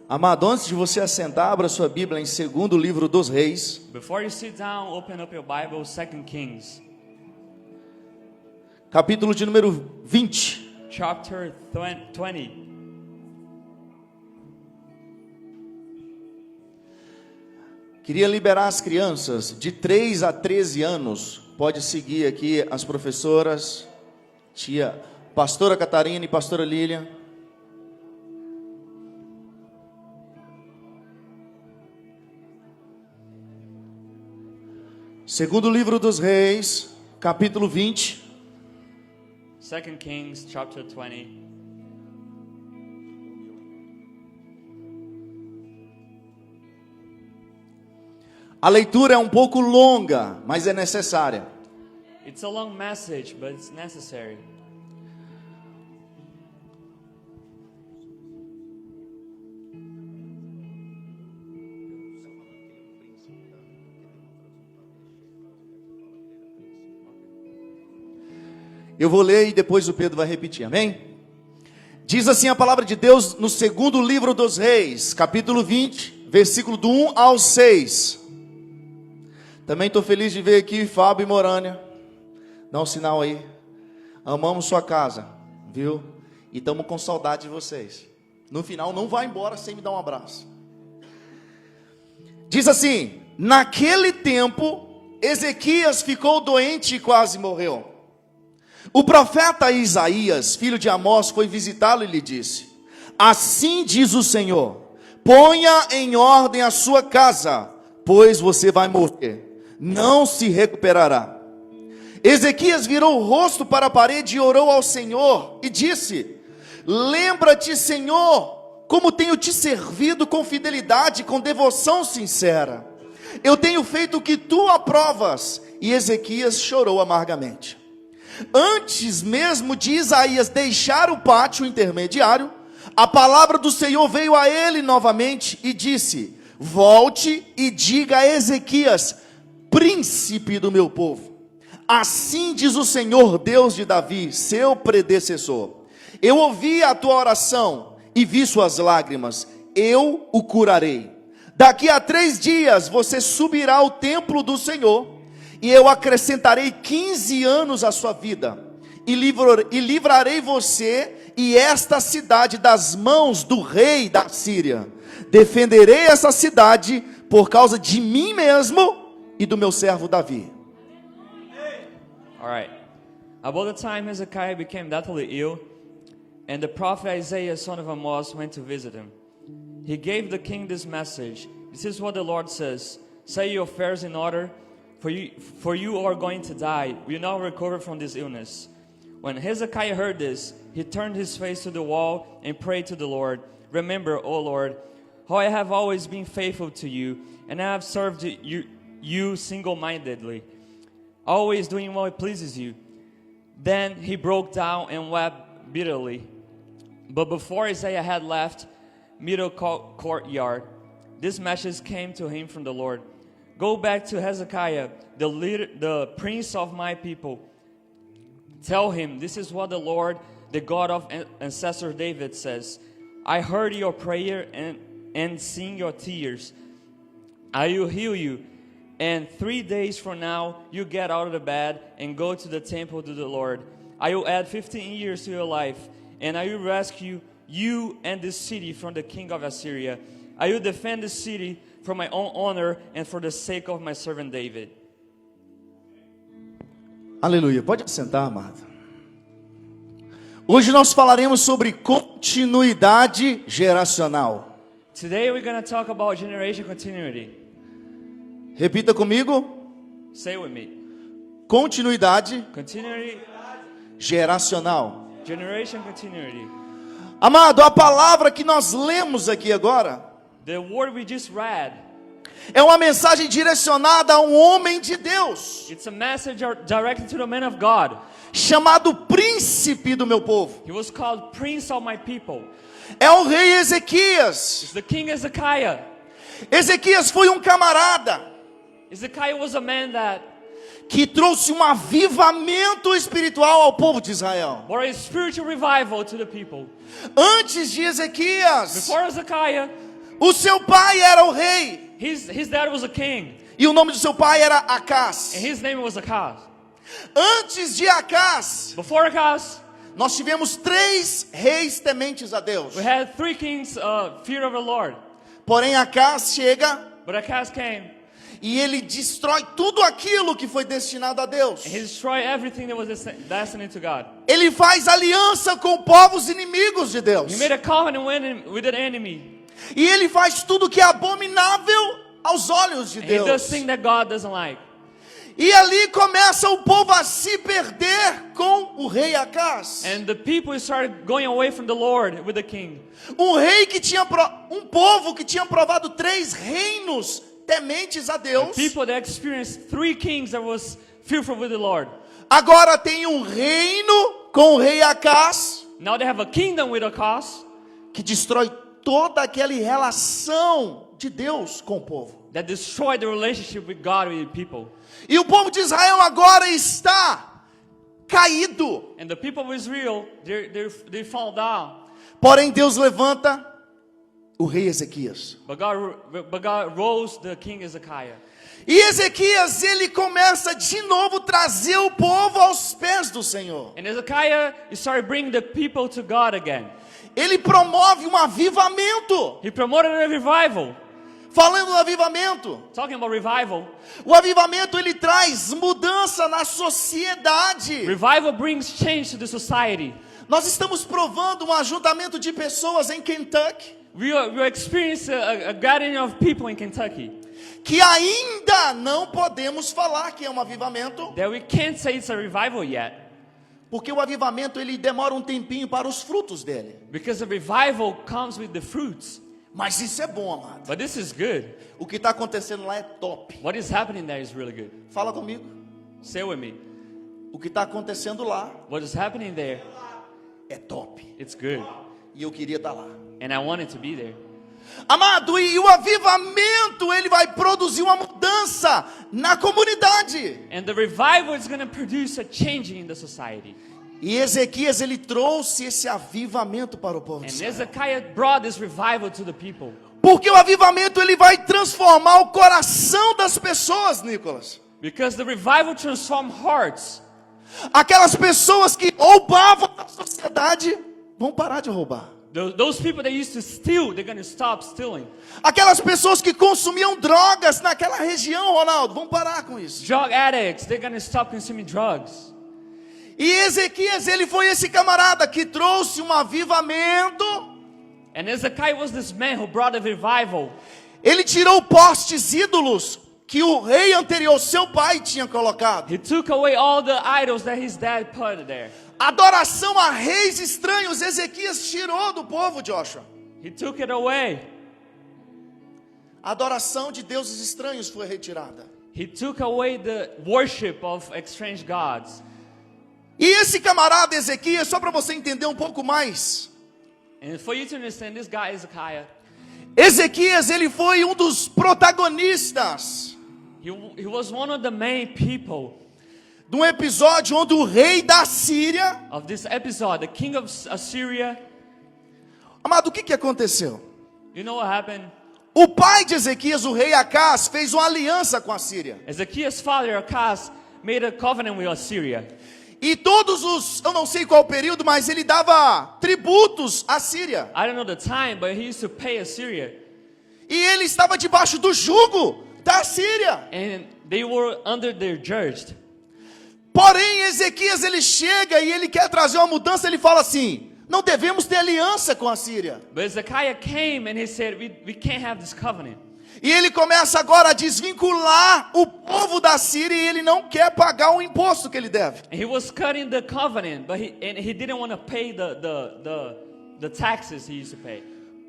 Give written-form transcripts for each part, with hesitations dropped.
Amado, antes de você assentar, abra sua Bíblia em 2º livro dos Reis. Before you sit down, open up your Bible, 2 Kings, Capítulo de número 20. chapter 20. Queria liberar as crianças de 3 a 13 anos. Pode seguir aqui as professoras, tia pastora Catarina e pastora Lilian. Segundo livro dos Reis, capítulo 20. 2 Kings, chapter 20. A leitura é um pouco longa, mas é necessária. It's a long message, but it's necessary. Eu vou ler e depois o Pedro vai repetir, amém? Diz assim a palavra de Deus no 2º livro dos Reis, capítulo 20, versículo do 1 ao 6. Também estou feliz de ver aqui Fábio e Morânia. Dá um sinal aí. Amamos sua casa, viu? E estamos com saudade de vocês. No final, não vá embora sem me dar um abraço. Diz assim: naquele tempo, Ezequias ficou doente e quase morreu. O profeta Isaías, filho de Amós, foi visitá-lo e lhe disse: assim diz o Senhor, ponha em ordem a sua casa, pois você vai morrer, não se recuperará. Ezequias virou o rosto para a parede e orou ao Senhor e disse: lembra-te, Senhor, como tenho te servido com fidelidade, com devoção sincera. Eu tenho feito o que tu aprovas. E Ezequias chorou amargamente. Antes mesmo de Isaías deixar o pátio intermediário, a palavra do Senhor veio a ele novamente e disse: volte e diga a Ezequias, príncipe do meu povo, assim diz o Senhor Deus de Davi, seu predecessor: eu ouvi a tua oração e vi suas lágrimas, eu o curarei. Daqui a 3 dias você subirá ao templo do Senhor, e eu acrescentarei 15 anos à sua vida, e livrarei você e esta cidade das mãos do rei da Síria. Defenderei essa cidade por causa de mim mesmo e do meu servo Davi. Alright. About the time Hezekiah became deathly ill, and the prophet Isaiah, son of Amos, went to visit him. He gave the king this message: this is what the Lord says, set your affairs in order, for you are going to die. You now recover from this illness. When Hezekiah heard this, he turned his face to the wall and prayed to the Lord. Remember, O Lord, how I have always been faithful to you, and I have served you single-mindedly, always doing what pleases you. Then he broke down and wept bitterly. But before Isaiah had left middle courtyard, this message came to him from the Lord: go back to Hezekiah, the prince of my people. Tell him, this is what the Lord, the God of ancestor David says: I heard your prayer and seen your tears. I will heal you. And 3 days from now, you get out of the bed and go to the temple to the Lord. I will add 15 years to your life, and I will rescue you and this city from the king of Assyria. I will defend the city for my own honor and for the sake of my servant David. Aleluia, pode assentar, amado. Hoje nós falaremos sobre continuidade geracional. Today we're going to talk about generation continuity. Repita comigo. Say with me. Continuidade Continuity, geracional. generation continuity. Amado, a palavra que nós lemos aqui agora The word we just read, é uma mensagem direcionada a um homem de Deus, it's a message directed to the man of God. chamado príncipe do meu povo. He was called Prince of my people. É o rei Ezequias. It's the king Hezekiah. Ezequias foi um camarada Hezekiah was a man that que trouxe um avivamento espiritual ao povo de Israel. brought a spiritual revival to the people. Antes de Ezequias, Before Hezekiah, O seu pai era o rei. His dad was a king, E o nome do seu pai era Acás. and his name was Akaz. Antes de Acás, Before Akaz, nós tivemos 3 reis tementes a Deus. we had 3 kings fear of the Lord. Porém, Acás chega But Akaz came, e ele destrói tudo aquilo que foi destinado a Deus. and he destroyed everything that was destined to God. Ele faz aliança com povos inimigos de Deus. He made a covenant with the enemy. E ele faz tudo que é abominável aos olhos de And he does Deus. things that God doesn't like. E ali começa o povo a se perder com o rei Acás. And the people started going away from the Lord with the king. Um povo que tinha provado 3 reinos tementes a Deus. People that experienced 3 kings that was fearful with the Lord. Agora tem um reino com o rei Acás Now they have a kingdom with Akaz que destrói toda aquela relação de Deus com o povo. that destroyed the relationship with God with the people. E o povo de Israel agora está caído. And the people of Israel, they fall down. Porém Deus levanta o rei Ezequias. But God rose the king Ezekiah. E Ezequias, ele começa de novo a trazer o povo aos pés do Senhor. And Ezekiah started bringing the people to God again. Ele promove um avivamento. He promoted a revival. Falando do avivamento, Talking about revival. o avivamento ele traz mudança na sociedade. Revival brings change to the society. Nós estamos provando um ajuntamento de pessoas em Kentucky We are experiencing a gathering of people in Kentucky que ainda não podemos falar que é um avivamento, that we can't say it's a revival yet, porque o avivamento ele demora um tempinho para os frutos dele. because the revival comes with the fruits. Mas isso é bom, amado. But this is good. O que está acontecendo lá é top. What is happening there is really good. Fala comigo. Say with me. O que está acontecendo lá What is happening there, é top. it's good. E eu queria estar lá. And I wanted to be there. Amado, e o avivamento ele vai produzir uma mudança na comunidade. And the revival is going to produce a change in the society. E Ezequias ele trouxe esse avivamento para o povo de And Israel. Ezekiah brought this revival to the people. Porque o avivamento ele vai transformar o coração das pessoas, Nicolas. Because the revival transformed hearts. Aquelas pessoas que roubavam a sociedade vão parar de roubar. Those people that used to steal, they're going to stop stealing. Aquelas pessoas que consumiam drogas naquela região, Ronaldo, vão parar com isso. Drug addicts, they're going to stop consuming drugs. E Ezequias, ele foi esse camarada que trouxe um avivamento. And Ezekiah was this man who brought a revival. Ele tirou postes ídolos que o rei anterior, seu pai, tinha colocado. He took away all the idols that his dad put there. Adoração a reis estranhos, Ezequias tirou do povo, Joshua. He took it away. A adoração de deuses estranhos foi retirada. He took away the worship of strange gods. E esse camarada Ezequias, só para você entender um pouco mais, And for you to understand, this guy Ezekiah, Ezequias ele foi um dos protagonistas he was one of the main people de um episódio onde o rei da Síria, of this episode, the king of Assyria. amado, o que aconteceu? You know what happened? O pai de Ezequias, o rei Acás, fez uma aliança com a Síria. Ezekiah's father, Akaz, made a covenant with Assyria. E todos os, eu não sei qual período, mas ele dava tributos à Síria. I don't know the time, but he used to pay Assyria. E ele estava debaixo do jugo da Síria. And they were under their judge. Porém, Ezequias ele chega e ele quer trazer uma mudança, ele fala assim: não devemos ter aliança com a Síria. But Ezekiah came and he said, we can't have this covenant. E ele começa agora a desvincular o povo da Síria e ele não quer pagar o imposto que ele deve. And he was cutting the covenant, but he didn't want to pay the taxes he used to pay.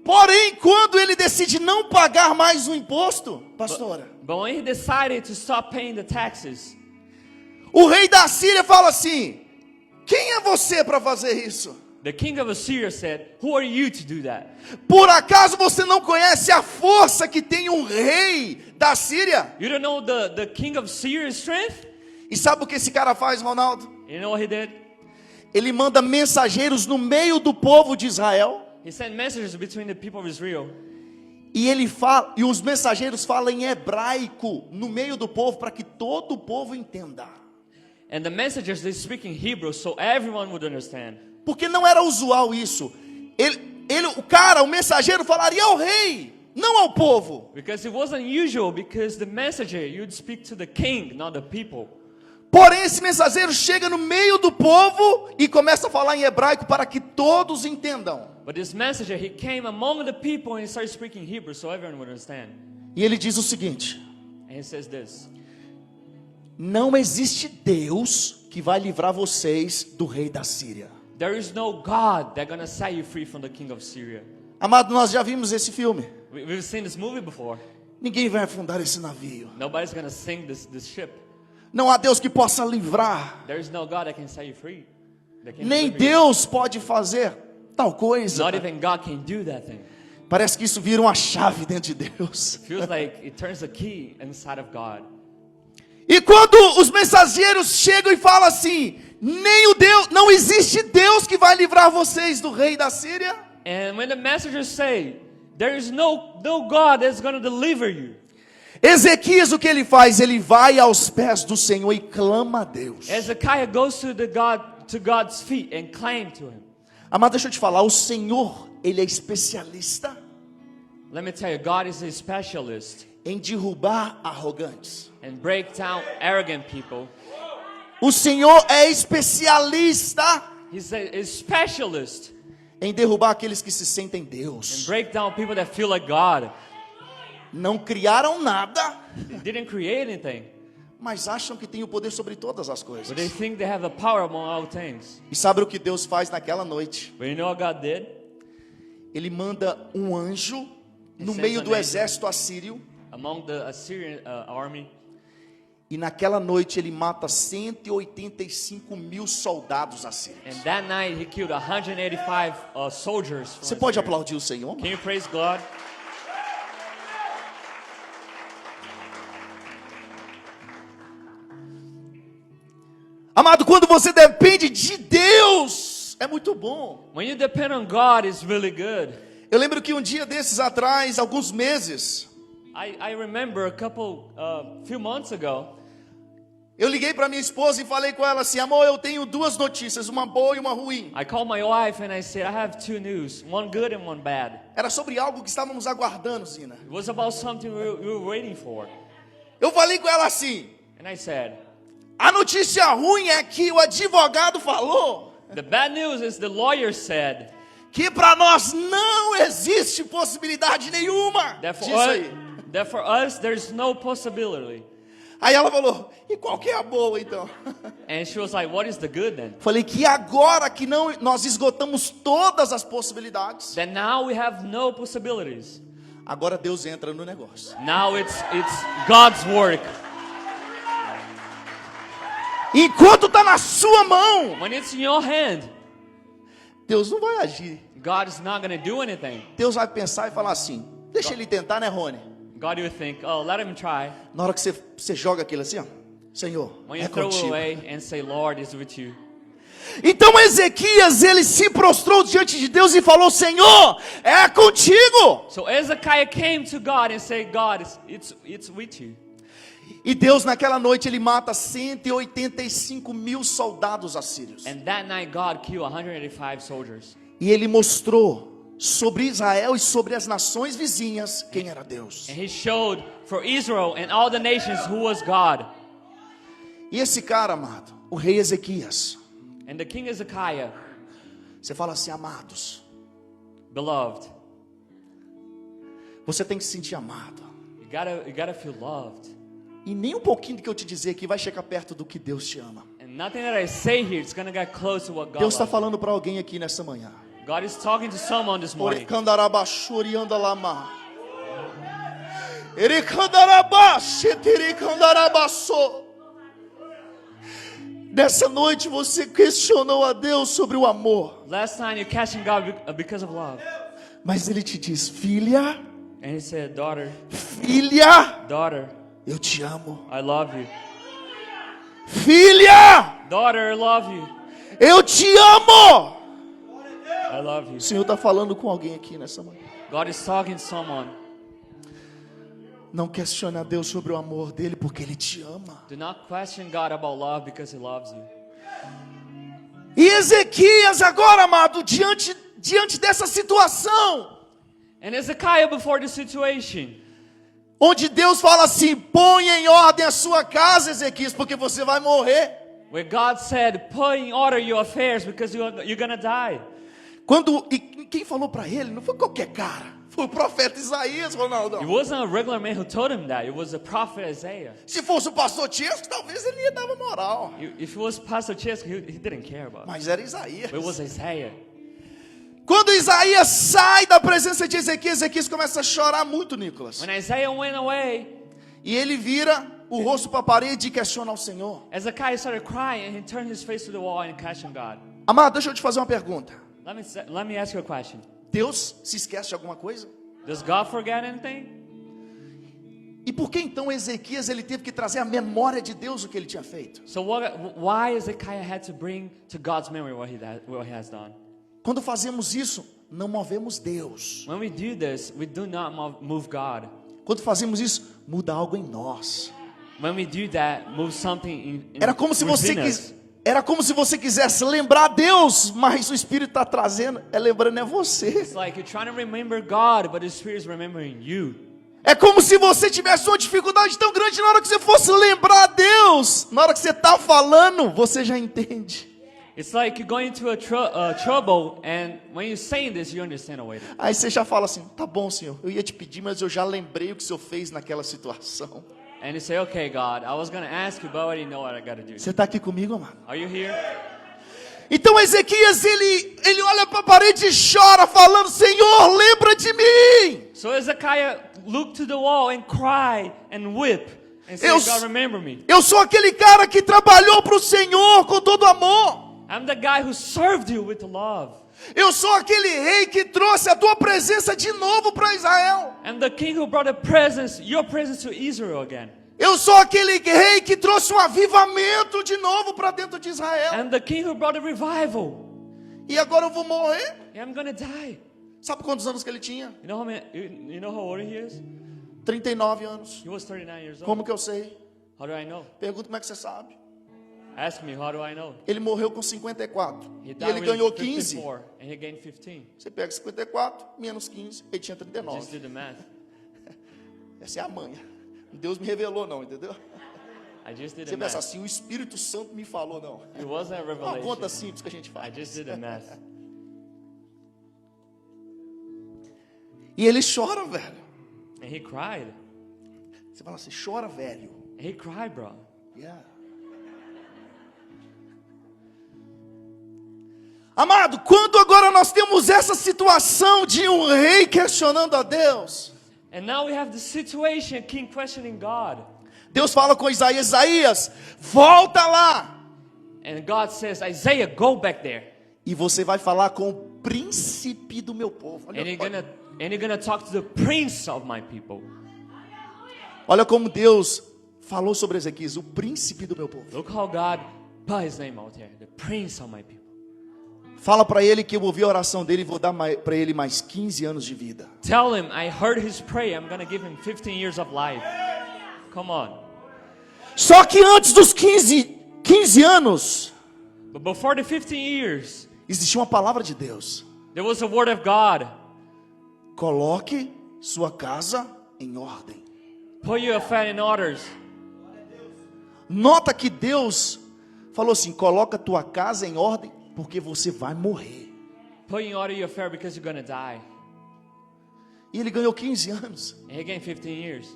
Porém, quando ele decide não pagar mais o imposto, pastora, But when he decided to stop paying the taxes, o rei da Síria fala assim: quem é você para fazer isso? the king of Assyria said, who are you to do that? Por acaso você não conhece a força que tem um rei da Síria? You don't know the king of Syria's strength? E sabe o que esse cara faz, Ronaldo? You know what he did? Ele manda mensageiros no meio do povo de Israel. He sent messages between the people of Israel. E ele fala, e os mensageiros falam em hebraico no meio do povo para que todo o povo entenda. And the messengers, they speak in Hebrew so everyone would understand. Porque não era usual isso. O mensageiro falaria ao rei, não ao povo. Because it wasn't usual, because the messenger, you'd speak to the king, not the people. Porém, esse mensageiro chega no meio do povo e começa a falar em hebraico para que todos entendam. But this messenger, he came among the people and he started speaking Hebrew so everyone would understand. E ele diz o seguinte: And he says this: não existe Deus que vai livrar vocês do rei da Síria. there is no God that's gonna set you free from the king of Syria. Amado, nós já vimos esse filme. We've seen this movie before. Ninguém vai afundar esse navio. Nobody's gonna sink this ship. Não há Deus que possa livrar. There is no God that can set you free. That can Nem deliver you. Deus pode fazer tal coisa. Not even God can do that thing. Parece que isso vira uma chave dentro de Deus. It feels like it turns the key inside of God. E quando os mensageiros chegam e falam assim, não existe Deus que vai livrar vocês do rei da Síria. And when the messengers say, there is no God that's going to deliver you. Ezequias, o que ele faz? Ele vai aos pés do Senhor e clama a Deus. Hezekiah goes to God's feet and claim to him. Amado, deixa eu te falar, o Senhor, ele é especialista Let me tell you, God is a specialist em derrubar arrogantes. and break down arrogant people. O Senhor é especialista He's a specialist em derrubar aqueles que se sentem and Deus. break down people that feel like God. Não criaram nada, They didn't create anything, mas acham que tem o poder sobre todas as coisas. but they think they have the power among all things. E sabe o que Deus faz naquela noite? But you know what God did? Ele manda um anjo no sends meio an do angel. exército assírio. Among the Assyrian army, E naquela noite ele mata 185.000 soldados assírios. and that night he killed 185 soldiers. from Você pode Assyria. aplaudir o Senhor? Can you praise God? Amado, quando você depende de Deus, é muito bom. When you depend on God, it's really good. Eu lembro que um dia desses atrás, alguns meses, I remember few months ago, eu liguei para minha esposa e falei com ela assim: amor, eu tenho duas notícias, uma boa e uma ruim. I called my wife and I said, I have two news, one good and one bad. Era sobre algo que estávamos aguardando, Zina. It was about something we were waiting for. Eu falei com ela assim: And I said, a notícia ruim é que o advogado falou the bad news is the lawyer said que para nós não existe possibilidade nenhuma disso aí. that for us there's no possibility. Aí ela falou: e qual que é a boa então? And she was like, what is the good then? Falei que agora que nós esgotamos todas as possibilidades, Then now we have no possibilities. agora Deus entra no negócio. Now it's God's work. Enquanto está na sua mão, When it's in your hand, Deus não vai agir. God is not going to do anything. Deus vai pensar e falar assim: deixa ele tentar, né, Rony? God will think, oh, let him try. Na hora que você joga aquilo assim, ó, Senhor, When é you throw it contigo. away and say, Lord is with you. Então Ezequias, ele se prostrou diante de Deus e falou: Senhor, é contigo. So Hezekiah came to God and said, God, it's with you. E Deus naquela noite ele mata 185.000 soldados assírios. And that night God killed 185 soldiers. E ele mostrou sobre Israel e sobre as nações vizinhas quem era Deus. And he showed for Israel and all the nations who was God. E esse cara, amado, o rei Ezequias, And the king Hezekiah, você fala assim: amados, beloved, você tem que se sentir amado. you gotta feel loved. E nem um pouquinho do que eu te dizer aqui vai chegar perto do que Deus te ama. And nothing that I say here is gonna get close to what God Deus está loves. falando para alguém aqui nessa manhã. God is talking to someone this morning. Nessa noite você questionou a Deus sobre o amor, Last time you're catching God because of love. mas Ele te diz: filha, And he said, daughter, eu te amo. I love you. Filha, Daughter, I love you. eu te amo. I love you. O Senhor está falando com alguém aqui nessa manhã. God is talking to someone. Não questione a Deus sobre o amor dele, porque ele te ama. Do not question God about love because He loves you. E Ezequias agora, amado, diante dessa situação, And Hezekiah, before the situation, onde Deus fala assim: põe em ordem a sua casa, Ezequias, porque você vai morrer. where God said, put in order your affairs because you're gonna die. E quem falou para ele não foi qualquer cara, foi o profeta Isaías, Ronaldo. It wasn't a regular man who told him that. It was the prophet Isaiah. Se fosse o pastor Tiesco, talvez ele ia dar uma moral. If it was Pastor Chesko, he didn't care about it. Mas era Isaías. But it was Isaiah. Quando Isaías sai da presença de Ezequias, Ezequias começa a chorar muito, Nicolas. When Isaiah went away, E ele vira o rosto para a parede e questiona ao Senhor. Hezekiah started crying and he turned his face to the wall and questioned God. Amado, deixa eu te fazer uma pergunta. Let me ask you a question. Deus se esquece de alguma coisa? Does God forget anything? E por que então Ezequias ele teve que trazer à memória de Deus o que ele tinha feito? So why Hezekiah had to bring to God's memory what he has done? Quando fazemos isso, não movemos Deus. When we do this, we do not move God. Quando fazemos isso, muda algo em nós. When we do that, move something Era como se você within us. Era como se você quisesse lembrar Deus, mas o Espírito está trazendo, lembrando você. It's like you're trying to remember God, but the Spirit is remembering you. É como se você tivesse uma dificuldade tão grande na hora que você fosse lembrar Deus. Na hora que você está falando, você já entende. It's like you're going into a trouble, and when you're saying this, you understand already. Aí você já fala assim: tá bom, Senhor, eu ia te pedir, mas eu já lembrei o que o Senhor fez naquela situação. And you say, okay, God, I was going to ask you, but I already know what I got to do. Você está aqui comigo, amado? Are you here? Então Ezequias, ele olha para a parede e chora, falando: Senhor, lembra de mim. So Hezekiah looked to the wall and cried and wept and said, God, remember me. Eu sou aquele cara que trabalhou para o Senhor com todo amor. I'm the guy who served you with love. Eu sou aquele rei que trouxe a tua presença de novo para Israel. I'm the king who brought your presence to Israel again. Eu sou aquele rei que trouxe um avivamento de novo para dentro de Israel. I'm the king who brought a revival. E agora eu vou morrer? Yeah, I'm gonna die. Sabe quantos anos que ele tinha? You know how old he is? 39 anos. He was 39 years old. Como que eu sei? How do I know? Pergunta como é que você sabe. Ask me, how do I know? Ele morreu com 54. He E died ele with ganhou 15. 54, and he gained 15. Você pega 54 menos 15, ele tinha Just 39. do the math. Essa é a manha. Deus me revelou não, entendeu? I just did Você the pensa math. assim, o Espírito Santo me falou não. It wasn't a Uma revelation. conta simples que a gente I faz. just did the math. E ele chora, velho. And he cried. Você fala assim, chora, velho. And he cried, bro. Yeah. Amado, quando agora nós temos essa situação de um rei questionando a Deus, And now we have the situation, king questioning God. Deus fala com Isaías: Isaías, volta lá. And God says, Isaiah, go back there. E você vai falar com o príncipe do meu povo. And you're gonna talk to the prince of my people. Olha como Deus falou sobre Ezequias, o príncipe do meu povo. Look how God put his name out there, the prince of my people. Fala para ele que eu ouvi a oração dele e vou dar para ele mais 15 anos de vida. Tell him, I heard his prayer, I'm gonna give him 15 years of life. Come on. Só que antes dos 15 anos, But before the 15 years, existia uma palavra de Deus. there was a word of God. Coloque sua casa em ordem. Put your affair in orders. Nota que Deus falou assim: coloca tua casa em ordem, porque você vai morrer. Put in order your affair because you're gonna die. E ele ganhou 15 anos. And he gained 15 years.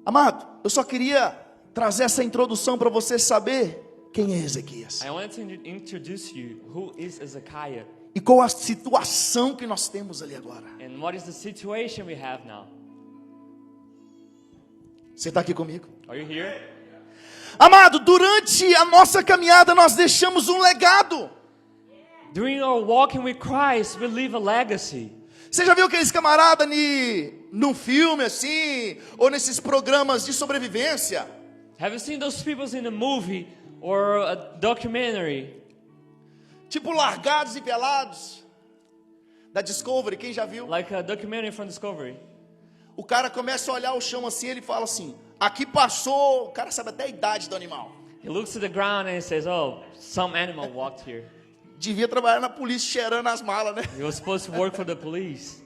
Amado, eu só queria trazer essa introdução para você saber quem é Ezequias. I wanted to introduce you who is Hezekiah E qual a situação que nós temos ali agora. and what is the situation we have now. Você está aqui comigo? Are you here? Amado, durante a nossa caminhada nós deixamos um legado. During our walking with Christ, we leave a legacy. Você já viu aqueles camaradas num filme assim, ou nesses programas de sobrevivência? Have you seen those people in a movie or a documentary? Tipo Largados e Pelados, da Discovery, quem já viu? Like a documentary from Discovery. O cara começa a olhar o chão assim, ele fala assim, aqui passou, o cara sabe até a idade do animal. He looks to the ground and he says, "Oh, some animal walked here." Devia trabalhar na polícia cheirando as malas, né? He was supposed to work for the police.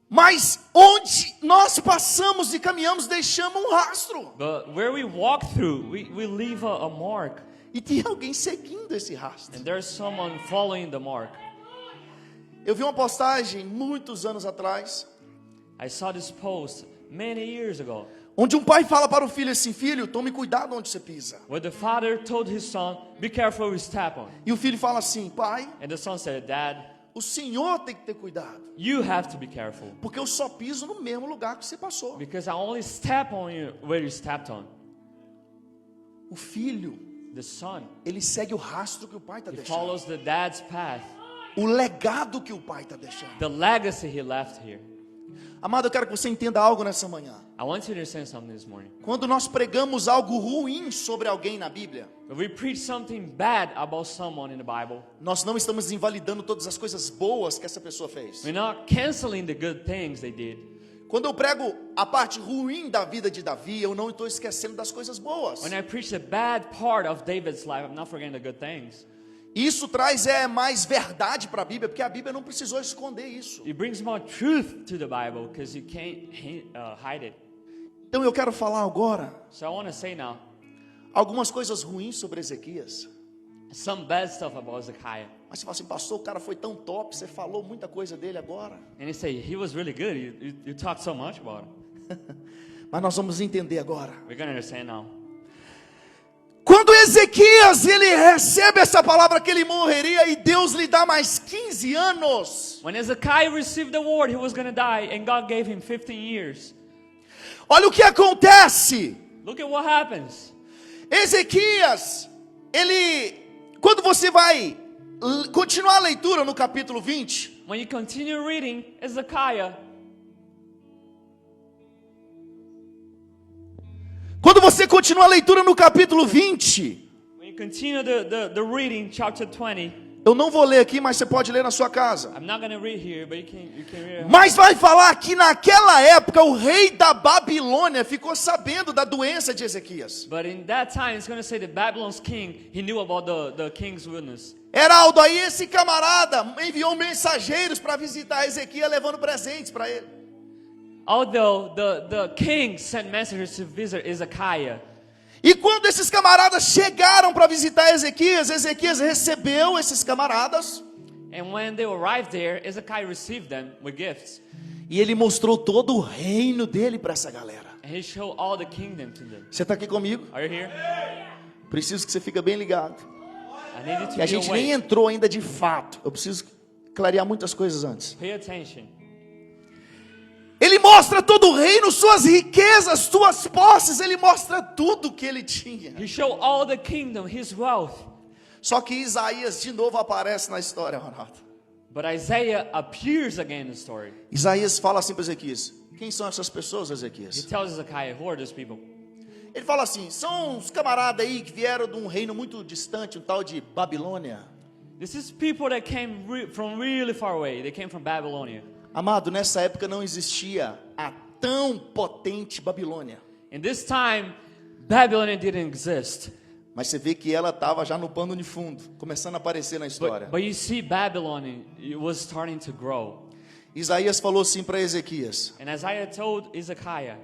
Mas onde nós passamos e caminhamos, deixamos um rastro. But where we walk through, we leave a mark. E tem alguém seguindo esse rastro. And there's someone following the mark. Eu vi uma postagem muitos anos atrás, I saw this post many years ago, onde um pai fala para o filho assim, filho, tome cuidado onde você pisa. where the father told his son, "Be careful where you step on." E o filho fala assim, pai, And the son said, "Dad, o senhor tem que ter cuidado, you have to be careful, porque eu só piso no mesmo lugar que você passou. because I only step on you where you stepped on." O filho, The son, ele segue o rastro que o pai está he deixando. follows the dad's path, O legado que o pai está deixando. the legacy he left here. Amado, eu quero que você entenda algo nessa manhã. I want you to understand something this morning. Quando nós pregamos algo ruim sobre alguém na Bíblia, If we preach something bad about someone in the Bible, nós não estamos invalidando todas as coisas boas que essa pessoa fez. we're not canceling the good things they did. Quando eu prego a parte ruim da vida de Davi, eu não estou esquecendo das coisas boas. When I preach the bad part of David's life, I'm not forgetting the good things. Isso traz mais verdade para a Bíblia, porque a Bíblia não precisou esconder isso. It brings more truth to the Bible because you can't hide it. Então eu quero falar agora So I want to say now algumas coisas ruins sobre Ezequias. some bad stuff about Hezekiah. Mas você fala assim, pastor, o cara foi tão top, você falou muita coisa dele agora. And you say, he was really good. You talked so much about him. Mas nós vamos entender agora. We're going to understand now. Quando Ezequias, ele recebe essa palavra que ele morreria e Deus lhe dá mais 15 anos. When Hezekiah received the word he was going to die, and God gave him 15 years. Olha o que acontece. Look at what happens. Ezequias, quando você vai continuar a leitura no capítulo 20, When you continue reading Hezekiah, quando você continua a leitura no capítulo 20, when you continue the reading, chapter 20, eu não vou ler aqui, mas você pode ler na sua casa. I'm not going to read here, but you can read it. Mas vai falar que naquela época o rei da Babilônia ficou sabendo da doença de Ezequias. But in that time, it's going to say the Babylon's king, he knew about the king's illness. Heraldo, aí esse camarada enviou mensageiros para visitar Ezequias, levando presentes para ele. Although the king sent messengers to visit Hezekiah, E quando esses camaradas chegaram para visitar Ezequias, Ezequias recebeu esses camaradas. and when they arrived there, Hezekiah received them with gifts. E ele mostrou todo o reino dele para essa galera. And he showed all the kingdom to them. Você está aqui comigo? Are you here? Preciso que você fique bem ligado. I need you to Que a be gente nem awake. entrou ainda de fato. Eu preciso clarear muitas coisas antes. Pay attention. Ele mostra todo o reino, suas riquezas, suas posses. Ele mostra tudo que ele tinha. He showed all the kingdom, his wealth. Só que Isaías de novo aparece na história, Ronaldo. But Isaiah appears again in the story. Isaías fala assim para Ezequias: quem são essas pessoas, He Ezequias? tells Hezekiah, who are these people? Ele fala assim: são uns camaradas aí que vieram de um reino muito distante, um tal de Babilônia. This is people that came from really far away. They came from Babylonia. Amado, nessa época não existia a tão potente Babilônia. In this time, Babylon didn't exist. Mas você vê que ela estava já no pano de fundo, começando a aparecer na história. But you see Babylon, it was starting to grow. Isaías falou assim para Ezequias: And Isaiah told Hezekiah,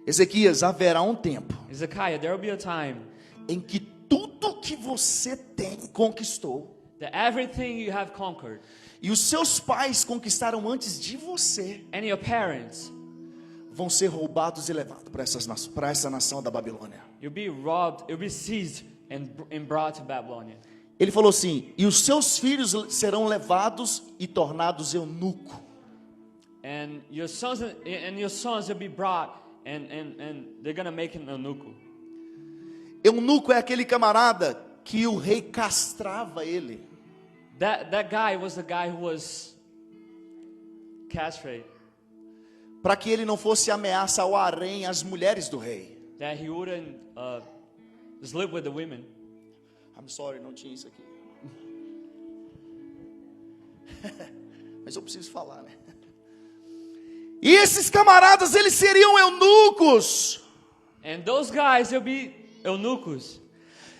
Ezequias, haverá um tempo Hezekiah, there will be a time em que tudo que você tem conquistou, that everything you have conquered, e os seus pais conquistaram antes de você, and your parents, vão ser roubados e levados para essa nação da Babilônia. you'll be robbed, you'll be seized and brought to Babylonia. Ele falou assim: e os seus filhos serão levados e tornados eunuco. And your sons will be brought, and they're gonna make him eunuco. Eunuco é aquele camarada que o rei castrava ele. That guy was the guy who was castrated, Para que ele não fosse ameaça ao harém, às mulheres do rei. that he wouldn't sleep with the women. I'm sorry, não tinha isso aqui. Mas eu preciso falar, né? E esses camaradas, eles seriam eunucos. And those guys, they'll be eunuchos.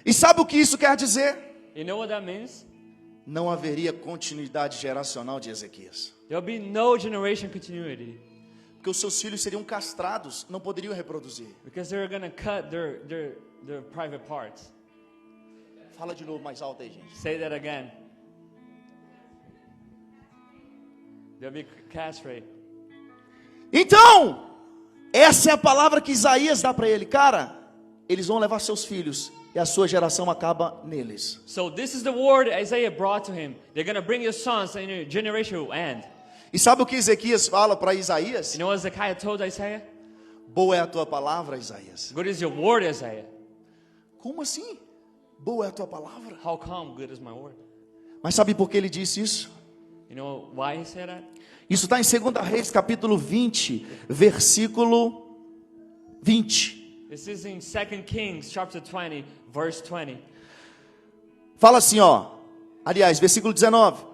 E sabe o que isso quer dizer? You know what that means? Não haveria continuidade geracional de Ezequias. There'll be no generation continuity. Porque os seus filhos seriam castrados, não poderiam reproduzir. Because they're going to cut their private parts. Fala de novo mais alto aí, gente. Say that again. They'll be castrated. Então, essa é a palavra que Isaías dá para ele. Cara, eles vão levar seus filhos e a sua geração acaba neles. So this is the word Isaiah brought to him. They're going to bring your sons and your generation will end. E sabe o que Ezequias fala para Isaías? You know what Zechariah told Isaiah? Boa é a tua palavra, Isaías. Good is your word, Isaiah. Como assim? Boa é a tua palavra. How come good is my word? Mas sabe por que ele disse isso? You know why he said that? Isso está em 2 Reis, capítulo 20, versículo 20. This is in 2 Kings chapter 20, verse 20. Fala assim, ó. Aliás, versículo 19.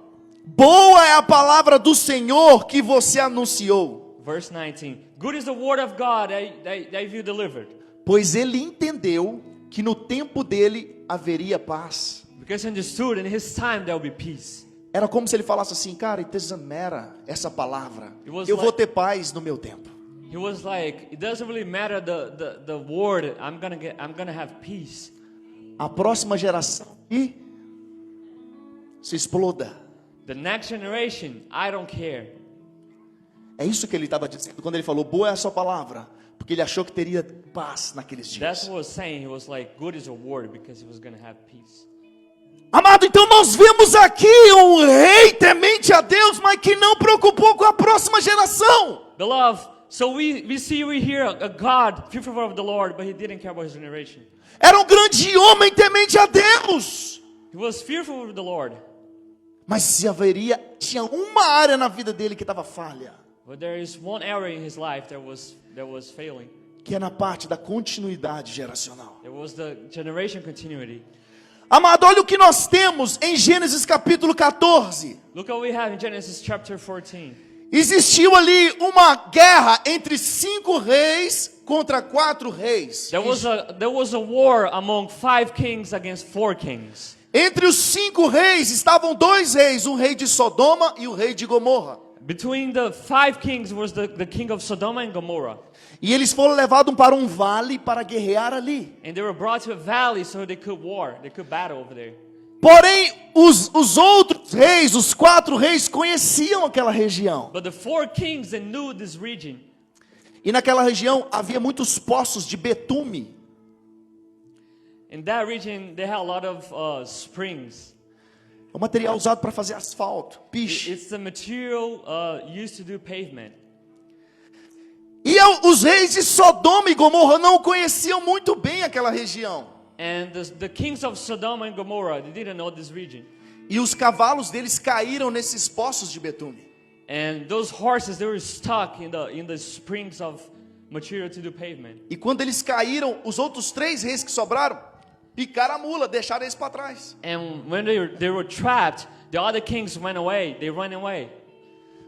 Boa é a palavra do Senhor que você anunciou. Verse 19. Good is the word of God that you delivered. Pois ele entendeu que no tempo dele haveria paz. Because he understood in his time there will be peace. Era como se ele falasse assim, cara, it doesn't matter essa palavra. was Eu like- vou ter paz no meu tempo. He was like, it doesn't really matter the word. I'm gonna have peace. A próxima geração e se exploda. The next generation, I don't care. É isso que ele estava dizendo quando ele falou, boa é a sua palavra. Porque ele achou que teria paz naqueles That's dias. what he was saying. He was like, good is your word because he was gonna have peace. Amado, então nós vemos aqui um rei temente a Deus, mas que não preocupou com a próxima geração. Beloved, so we see we hear a God fearful of the Lord, but he didn't care about his generation. Era um grande homem temente a Deus. He was fearful of the Lord, Mas se tinha uma área na vida dele que estava falha, but there is one area in his life that was failing. que é na parte da continuidade geracional. It was the generation continuity. Amado, olha o que nós temos em Gênesis capítulo 14. Look what we have in Genesis chapter 14. Existiu ali uma guerra entre 5 reis contra 4 reis. There was a war among 5 kings against 4 kings. Entre os 5 reis estavam 2 reis, um rei de Sodoma e o rei de Gomorra. Between the 5 kings was the king of Sodom and Gomorrah. E eles foram levados para um vale para guerrear ali. And they were brought to a valley so they could battle over there. Porém, os outros reis, os 4 reis, conheciam aquela região. But the 4 kings, they knew this region. E naquela região havia muitos poços de betume. In that region, they had a lot of springs. É um material usado para fazer asfalto, piche. It's the material used to do pavement. E os reis de Sodoma e Gomorra não conheciam muito bem aquela região. And the kings of Sodom and Gomorrah, they didn't know this region. E os cavalos deles caíram nesses poços de betume. And those horses, they were stuck in the springs of material to do pavement. E quando eles caíram, os outros 3 reis que sobraram, picaram a mula, deixaram eles para trás. And when they were trapped, the other kings went away. They ran away.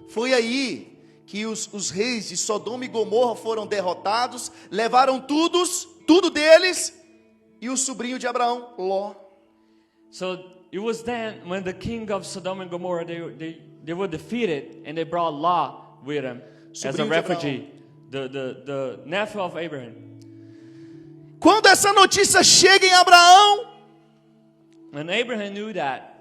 Foi aí que os reis de Sodoma e Gomorra foram derrotados, levaram tudo deles, e o sobrinho de Abraão, Ló. So it was then when the king of Sodom and Gomorrah, they were defeated, and they brought Lot with them as a Sobrinho de refugee, the nephew of Abraham. Quando essa notícia chega em Abraão, When Abraham knew that,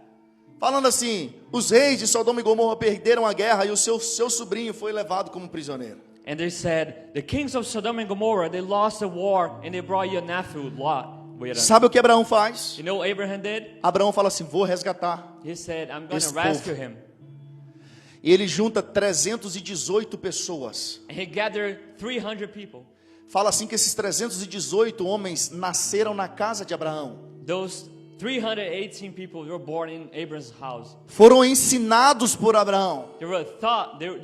falando assim, os reis de Sodoma e Gomorra perderam a guerra e o seu sobrinho foi levado como prisioneiro. and they said, the kings of Sodom and Gomorrah, they lost the war, and they brought your nephew Lot with them. Sabe o que Abraão faz? You know what Abraham did? Abraão fala assim, vou resgatar. He said, I'm going Esse to rescue povo. him. E ele junta 318 pessoas. And he gathered 300 people. Fala assim que esses 318 homens nasceram na casa de Abraão. Those 318 people were born in Abraham's house. Foram ensinados por Abraão. They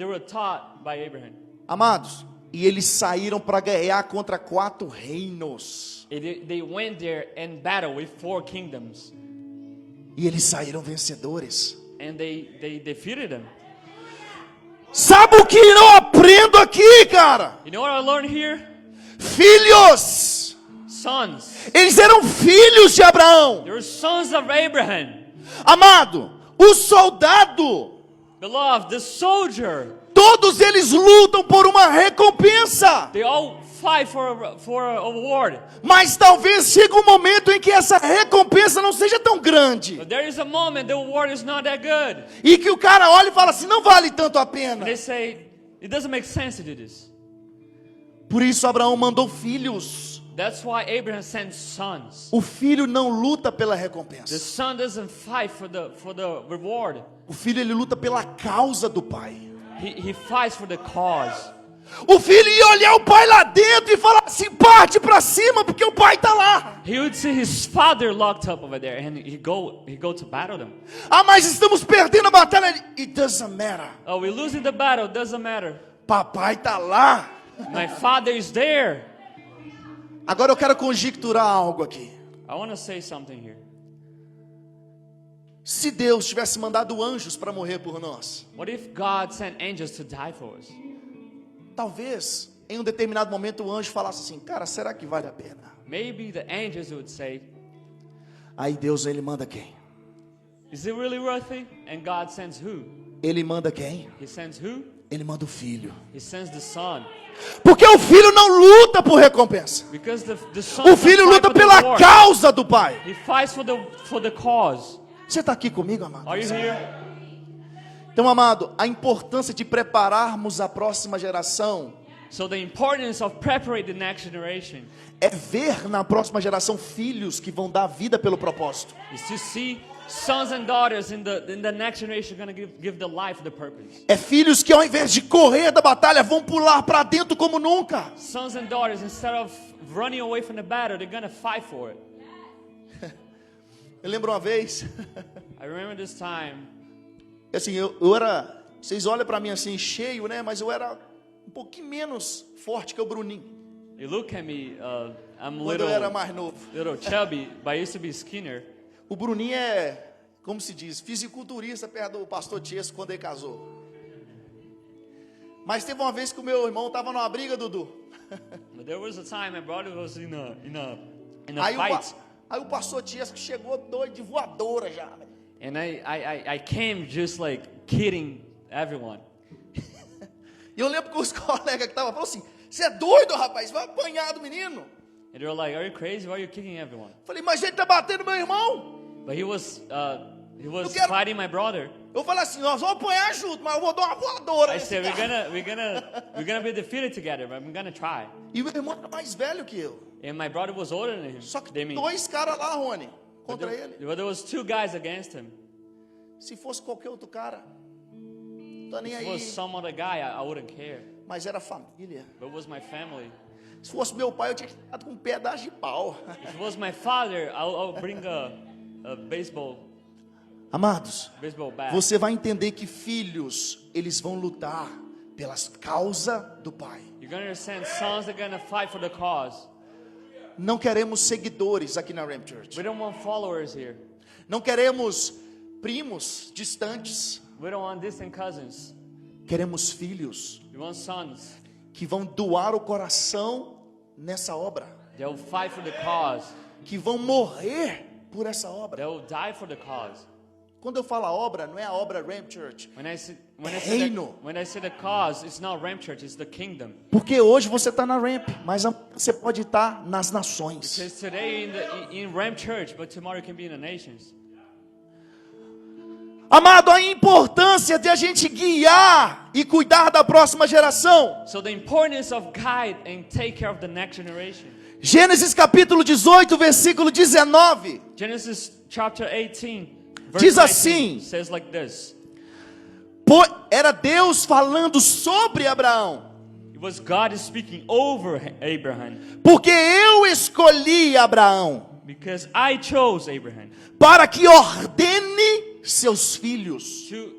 were taught by Abraham. Amados, e eles saíram para guerrear contra 4 reinos. They went there and battled with 4 kingdoms. E eles saíram vencedores. And they defeated them. Sabe o que eu aprendo aqui, cara? You know what I learned here? Filhos. Sons. Eles eram filhos de Abraão. They were sons of Abraham. Amado, o soldado, Beloved, the soldier. todos eles lutam por uma recompensa. They all fight for a award. Mas talvez chegue um momento em que essa recompensa não seja tão grande. But there is a moment the award is not that good. E que o cara olha e fala assim, não vale tanto a pena. And they say, it doesn't make sense to do this. Por isso Abraão mandou filhos. That's why Abraham sent sons. O filho não luta pela The recompensa. son doesn't fight for the reward. O filho ele luta pela causa do pai. He fights for the cause. O filho ia olhar o pai lá dentro e falar assim, parte pra cima porque o pai tá lá. He would see his father locked up over there, and he go to battle them. Ah, mas estamos perdendo a batalha. It doesn't matter. Oh, we're losing the battle. Doesn't matter. Papai tá lá. My father is there. Agora eu quero conjecturar algo aqui. I want to say something here. Se Deus tivesse mandado anjos para morrer por nós, What if God sent angels to die for us? talvez em um determinado momento o anjo falasse assim, cara, será que vale a pena? Maybe the angels would say, Aí Deus ele manda quem? is it really worth it? And God sends who? Ele manda quem? He sends who? Ele manda o filho. He sends the son. Porque o filho não luta por recompensa. Because the son O doesn't filho fight luta for the pela reward. causa do pai. He fights for the cause. Você está aqui comigo, amado? Are you here? Então, amado, a importância de prepararmos a próxima geração So the importance of preparing the next generation é ver na próxima geração filhos que vão dar vida pelo propósito. is to see sons and daughters in the next generation going to give the life the purpose. É filhos que ao invés de correr da batalha vão pular para dentro como nunca. Sons and daughters, instead of running away from the battle, they're going to fight for it. Eu lembro uma vez, I remember this time. assim, eu era, vocês olham para mim assim cheio, né? Mas eu era um pouquinho menos forte que o Bruninho. You look at me, I'm Quando eu era mais novo. little chubby, but I used to be skinnier. O Bruninho é, como se diz, fisiculturista perto do pastor Tiesco quando ele casou. Mas teve uma vez que o meu irmão estava numa briga, Dudu. But there was a time my brother was in a Aí fight, o pastor Tiesco chegou doido de voadora já, né? and I came just like kidding everyone. E eu lembro que os colegas que estavam falaram assim, você é doido, rapaz, vai apanhar do menino. And they were like, "Are you crazy? Why are you kicking everyone?" Falei, mas ele tá batendo meu irmão. But he was Eu quero- fighting my brother. Eu falei assim, nós vamos apanhar junto, mas eu vou dar uma voadora I nesse said, cara. we're gonna be defeated together, but I'm gonna try. E o meu irmão era mais velho que eu. And my brother was older than him. Só que than me. dois caras lá, Rony, But contra ele. there was two guys against him. Se fosse qualquer outro cara, não tá nem If it was aí. some other guy, I wouldn't care. Mas era família. But it was my family. Se fosse meu pai, eu tinha ficado com um pedaço de pau. If it was my father, I'll bring a baseball Amados, bat. você vai entender que filhos, eles vão lutar pelas causas do pai. You're gonna understand sons are gonna fight for the cause. Não queremos seguidores aqui na Ramp Church. We don't want followers here. Não queremos primos distantes. We don't want distant cousins. Queremos filhos We want sons. que vão doar o coração nessa obra, They'll fight for the cause. que vão morrer por essa obra. They'll die for the cause. Quando eu falo a obra, não é a obra Ramp Church, When I say the cause, it's not Ramp Church, it's the kingdom. porque hoje você está na Ramp, mas você pode estar nas nações. Because today in Ramp Church, but tomorrow you can be in the nations. Amado, a importância de a gente guiar e cuidar da próxima geração. So the importance of guide and take care of the next generation. Gênesis capítulo 18, versículo 19. Genesis chapter 18, Diz verse assim: 19 says like this. Era Deus falando sobre Abraão. It was God speaking over Abraham. Porque eu escolhi Abraão Because I chose Abraham para que ordene seus filhos to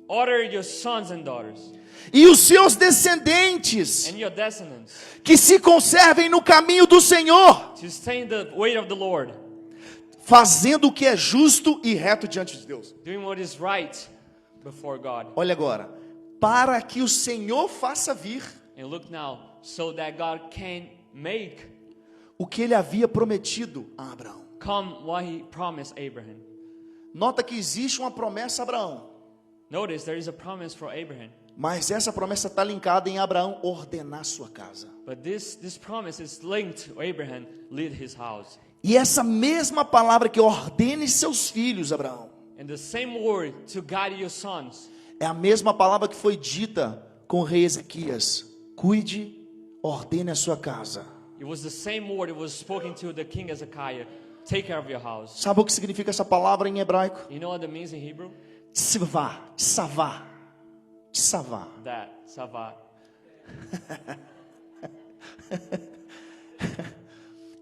order your sons and daughters e os seus descendentes and your descendants que se conservem no caminho do Senhor, to stay in the way of the Lord, fazendo o que é justo e reto diante de Deus. doing what is right before God. Olha agora, para que o Senhor faça vir And look now, so that God can make o que ele havia prometido a Abraão. come what he promised Abraham. Nota que existe uma promessa a Abraão, Notice there is a promise for Abraham. mas essa promessa está linkada em Abraão ordenar sua casa. But this promise is linked to Abraham lead his house. E essa mesma palavra que ordene seus filhos, Abraão, And the same word to guide your sons é a mesma palavra que foi dita com o rei Ezequias: cuide, ordene a sua casa. It was the same word that was spoken to the king Hezekiah. Take care of your house. Sabe o que significa essa palavra em hebraico? You know what that means in Hebrew? Tsivá, tsavá, tsavá. That, Sava.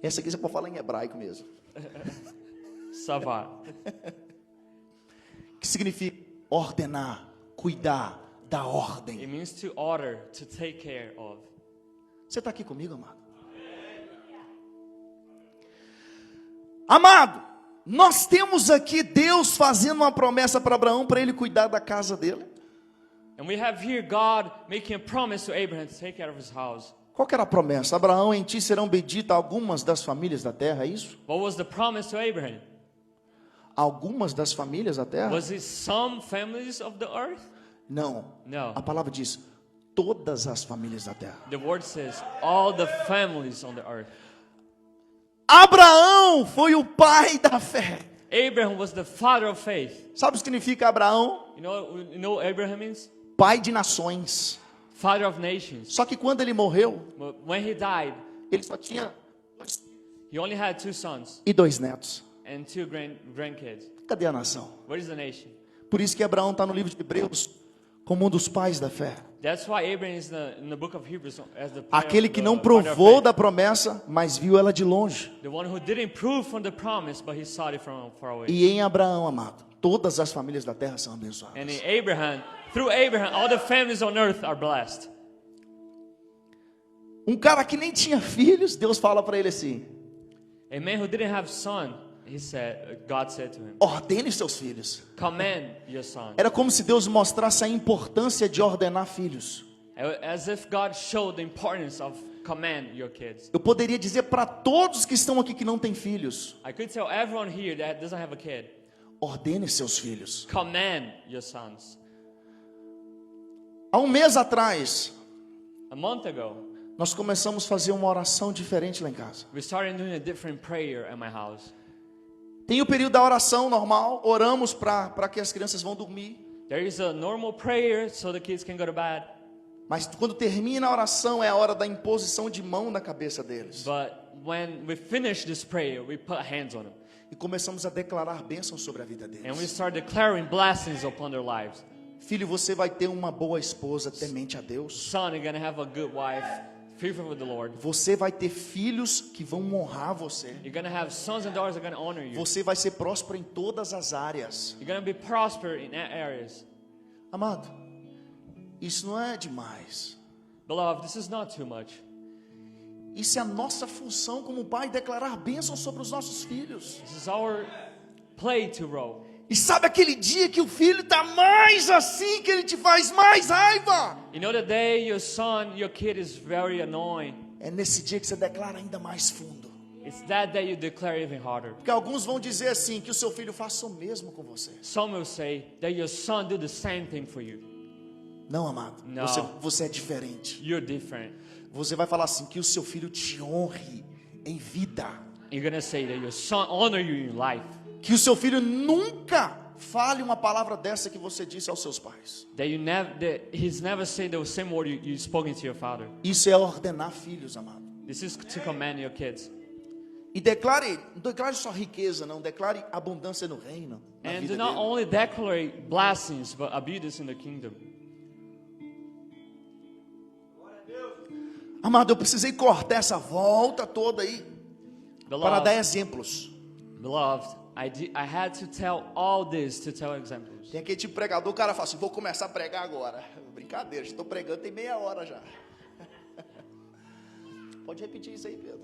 Essa aqui você pode falar em hebraico mesmo. Sava. Que significa ordenar, cuidar, dar It ordem. means to order, to take care of. Você está aqui comigo, amado? Amado, nós temos aqui Deus fazendo uma promessa para Abraão, para ele cuidar da casa dele. And we have here God making a promise to Abraham to take care of his house. Qual que era a promessa? Abraão, em ti serão benditas algumas das famílias da terra, é isso? What was the promise to Abraham? Algumas das famílias da terra? Was it some families of the earth? Não. No. A palavra diz todas as famílias da terra. The word says all the families on the earth. Abraão foi o pai da fé. Abraham was the father of faith. Sabe o que significa Abraão? You know what Abraham means? Pai de nações. Father of nations. Só que quando ele morreu, But when he died, ele só tinha he only had 2 sons e 2 netos. and 2 grandkids. Cadê a nação? Where is the nation? Por isso que Abraão está no livro de Hebreus como um dos pais da fé. That's why Abraham is in the book of Hebrews as the Aquele que não father of provou faith. da promessa, mas viu ela de longe. The one who didn't prove from the promise, but he saw it from far away. E em Abraão, amado, todas as famílias da terra são abençoadas. And in Abraham, through Abraham, all the families on earth are blessed. Um cara que nem tinha filhos, Deus fala para ele assim: A man who didn't have son, God said to him, ordene seus filhos. command your son. Era como se Deus mostrasse a importância de ordenar filhos. As if God showed the importance of command your kids. Eu poderia dizer para todos que estão aqui que não têm filhos: I could tell everyone here that doesn't have a kid, ordene seus filhos. command your sons. Há um mês atrás, A month ago, nós começamos a fazer uma oração diferente lá em casa. we started doing a different prayer at my house. Tem o período da oração normal, oramos para que as crianças vão dormir. There is a normal prayer so the kids can go to bed. Mas quando termina a oração é a hora da imposição de mão na cabeça deles. But when we finish this prayer, we put hands on them. E começamos a declarar bênçãos sobre a vida deles. And we start declaring blessings upon their lives. Filho, você vai ter uma boa esposa temente a Deus. Son, you're going to have a good wife, fearful with the Lord. Você vai ter filhos que vão honrar você. You're going to have sons and daughters that are going to honor you. Você vai ser próspero em todas as áreas. You're going to be prosper in areas. Amado, isso não é demais. Beloved, this is not too much. Isso é a nossa função como pai, declarar bênçãos sobre os nossos filhos. This is our play to roll. E sabe aquele dia que o filho está mais assim, que ele te faz mais raiva? You know the day your son, your kid is very annoying. É nesse dia que você declara ainda mais fundo. It's that day you declare even harder. Porque alguns vão dizer assim, que o seu filho faça o mesmo com você. Some will say that your son do the same thing for you. Não, amado, Não. você é diferente. You're different. Você vai falar assim, que o seu filho te honre em vida. You're going to say that your son honor you in life. Que o seu filho nunca fale uma palavra dessa que você disse aos seus pais. That he's never said the same word you spoken to your father. Isso é ordenar filhos, amado. This is to command your kids. E declare, não declare só riqueza, não. Declare abundância no reino. Na And vida do not dele. only declare blessings, but abundance in the kingdom. Amado, eu precisei cortar essa volta toda aí para dar exemplos. Beloved, I had to tell all this to tell examples. Tem aquele tipo de pregador, o cara fala assim, vou começar a pregar agora. Brincadeira, estou pregando tem meia hora já. Pode repetir isso aí, Pedro.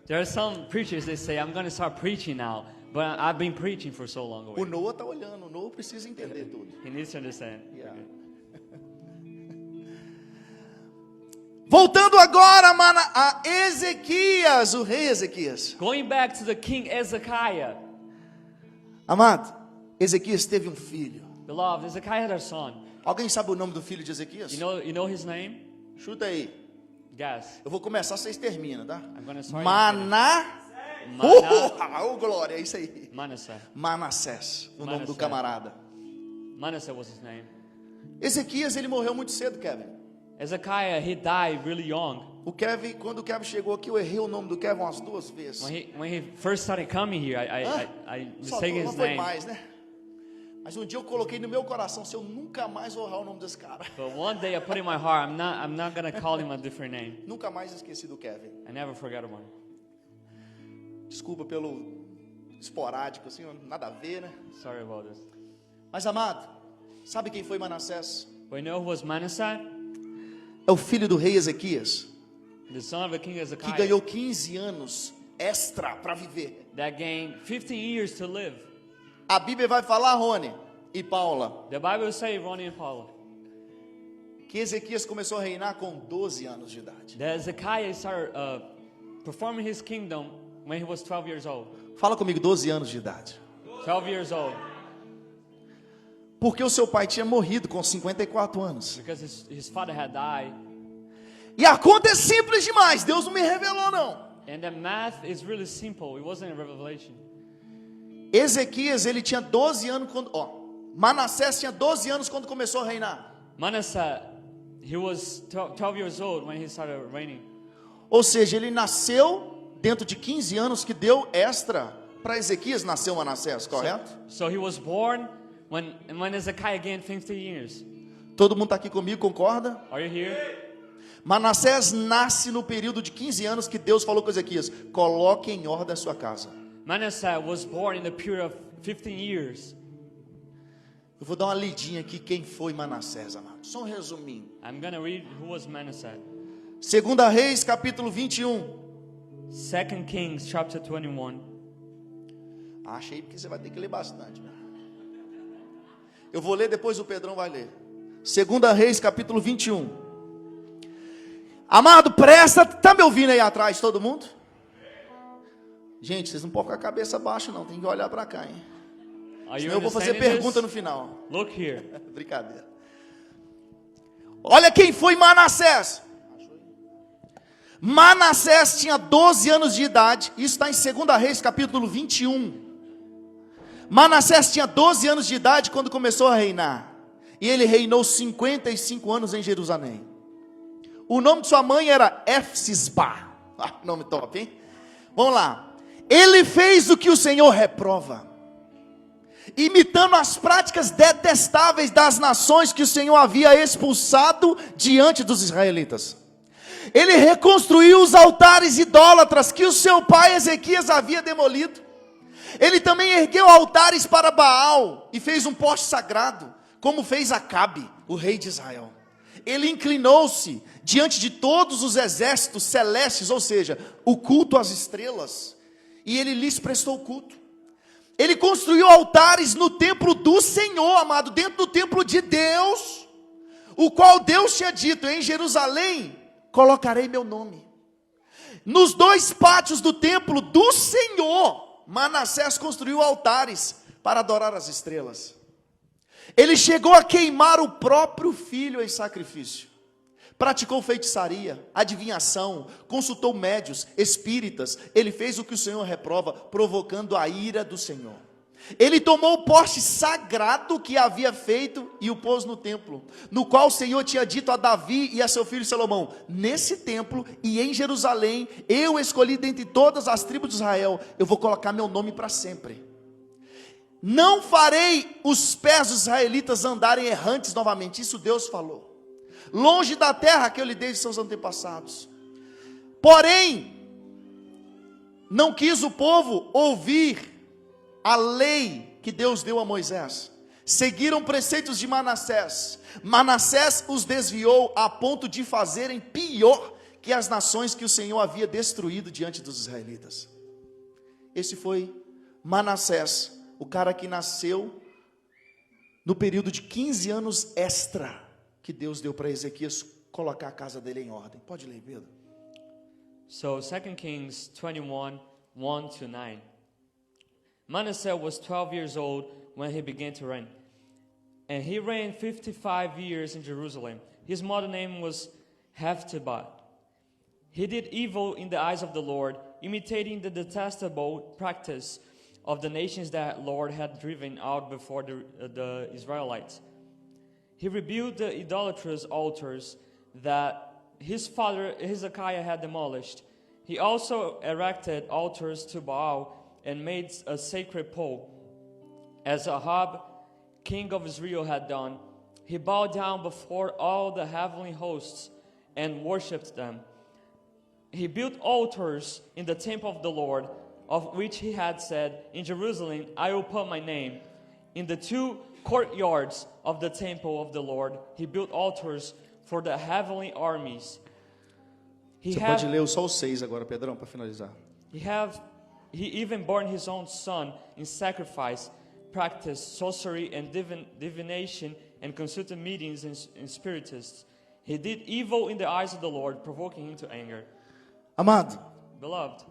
There are some preachers that say, I'm going to start preaching now, but I've been preaching for so long O already. Noah está olhando, o Noah precisa entender tudo. He needs to understand. Yeah. Voltando agora a Ezequias, o rei Ezequias. Going back to the king Hezekiah. Amado, Ezequias teve um filho. Beloved, Hezekiah had a son. Alguém sabe o nome do filho de Ezequias? You know his name? Chuta aí. Guess. Eu vou começar, vocês terminam, tá? I'm gonna start. Oh, glória, é isso aí. Manasseh. Manassés, o nome do Manasseh. camarada. Manasseh was his name. Ezequias, ele morreu muito cedo, Kevin. Hezekiah, he died really young. Quando o Kevin chegou aqui, eu errei o nome do Kevin umas 2 vezes. When he first started coming here, I Só mistaken não his foi name. mais, né? Mas um dia eu coloquei no meu coração, se eu nunca mais vou errar o nome desse cara. But one day I put in my heart, I'm not gonna call him a different name. Nunca mais esqueci do Kevin. I never forgot about him. Desculpa pelo esporádico, assim, nada a ver, né? Sorry about this. Mas amado, sabe quem foi Manassés? But you know who was Manasseh? É o filho do rei Ezequias, The son of the king que Hezekiah. ganhou 15 anos extra para viver. That gained 15 years to live. A Bíblia vai falar, Rony e Paula, The Bible says, Ronnie and Paula, que Ezequias começou a reinar com 12 anos de idade. that Hezekiah started performing his kingdom when he was 12 years old. Fala comigo, 12 anos de idade. 12 years old. Porque o seu pai tinha morrido com 54 anos. Because his father had died. E a conta é simples demais, Deus não me revelou não. And the math is really simple. It wasn't a revelation. Ezequias, ele tinha 12 anos quando... Manassés tinha 12 anos quando começou a reinar. Manasseh, he was 12 years old when he started reigning. Ou seja, ele nasceu dentro de 15 anos que deu extra para Ezequias, nasceu Manassés, correto? So he was born when Hezekiah gained 15 years. Todo mundo está aqui comigo, concorda? Are you here? Manassés nasce no período de 15 anos que Deus falou com Ezequias: coloque em ordem a sua casa. Manasseh was born in the period of 15 years. Eu vou dar uma lidinha aqui quem foi Manassés, amado. Só um resuminho. I'm going to read who was Manasseh. 2 Reis, capítulo 21. 2 Kings chapter 21. Achei porque você vai ter que ler bastante, né? Eu vou ler, depois o Pedrão vai ler. 2 Reis, capítulo 21. Amado, presta, tá me ouvindo aí atrás, todo mundo? Gente, vocês não podem ficar a cabeça baixa não, tem que olhar para cá, hein? Senão eu vou fazer pergunta no final. Look here. Brincadeira. Olha quem foi Manassés. Manassés tinha 12 anos de idade, isso está em 2 Reis, capítulo 21. Manassés tinha 12 anos de idade quando começou a reinar, e ele reinou 55 anos em Jerusalém. O nome de sua mãe era Efsisba. Nome top, hein? Vamos lá. Ele fez o que o Senhor reprova, imitando as práticas detestáveis das nações que o Senhor havia expulsado diante dos israelitas. Ele reconstruiu os altares idólatras que o seu pai Ezequias havia demolido. Ele também ergueu altares para Baal e fez um poste sagrado, como fez Acabe, o rei de Israel. Ele inclinou-se diante de todos os exércitos celestes, ou seja, o culto às estrelas, e ele lhes prestou culto. Ele construiu altares no templo do Senhor, amado, dentro do templo de Deus, o qual Deus tinha dito: em Jerusalém colocarei meu nome. Nos 2 pátios do templo do Senhor, Manassés construiu altares para adorar as estrelas. Ele chegou a queimar o próprio filho em sacrifício. Praticou feitiçaria, adivinhação, consultou médios, espíritas. Ele fez o que o Senhor reprova, provocando a ira do Senhor. Ele tomou o poste sagrado que havia feito e o pôs no templo, no qual o Senhor tinha dito a Davi e a seu filho Salomão: nesse templo e em Jerusalém, eu escolhi dentre todas as tribos de Israel, eu vou colocar meu nome para sempre. Não farei os pés dos israelitas andarem errantes novamente. Isso Deus falou. Longe da terra que eu lhe dei de seus antepassados. Porém, não quis o povo ouvir a lei que Deus deu a Moisés. Seguiram preceitos de Manassés. Manassés os desviou a ponto de fazerem pior que as nações que o Senhor havia destruído diante dos israelitas. Esse foi Manassés, o cara que nasceu no período de 15 anos extra que Deus deu para Ezequias colocar a casa dele em ordem. Pode ler, Pedro. So 2 Kings 21, 1-9. Manasseh was 12 years old when he began to reign. And he reigned 55 years in Jerusalem. His mother name was Hephzibah. He did evil in the eyes of the Lord, imitating the detestable practice of the nations that Lord had driven out before the Israelites. He rebuilt the idolatrous altars that his father Hezekiah had demolished. He also erected altars to Baal and made a sacred pole. As Ahab, king of Israel, had done, he bowed down before all the heavenly hosts and worshipped them. He built altars in the temple of the Lord, of which he had said, in Jerusalem, I will put my name. In the 2 courtyards of the temple of the Lord, he built altars for the heavenly armies. Você pode ler só os 6 agora, Pedrão, para finalizar. He even burned his own son in sacrifice, practiced sorcery and divination, and consulted meetings and spiritists. He did evil in the eyes of the Lord, provoking him to anger. Amado, Beloved,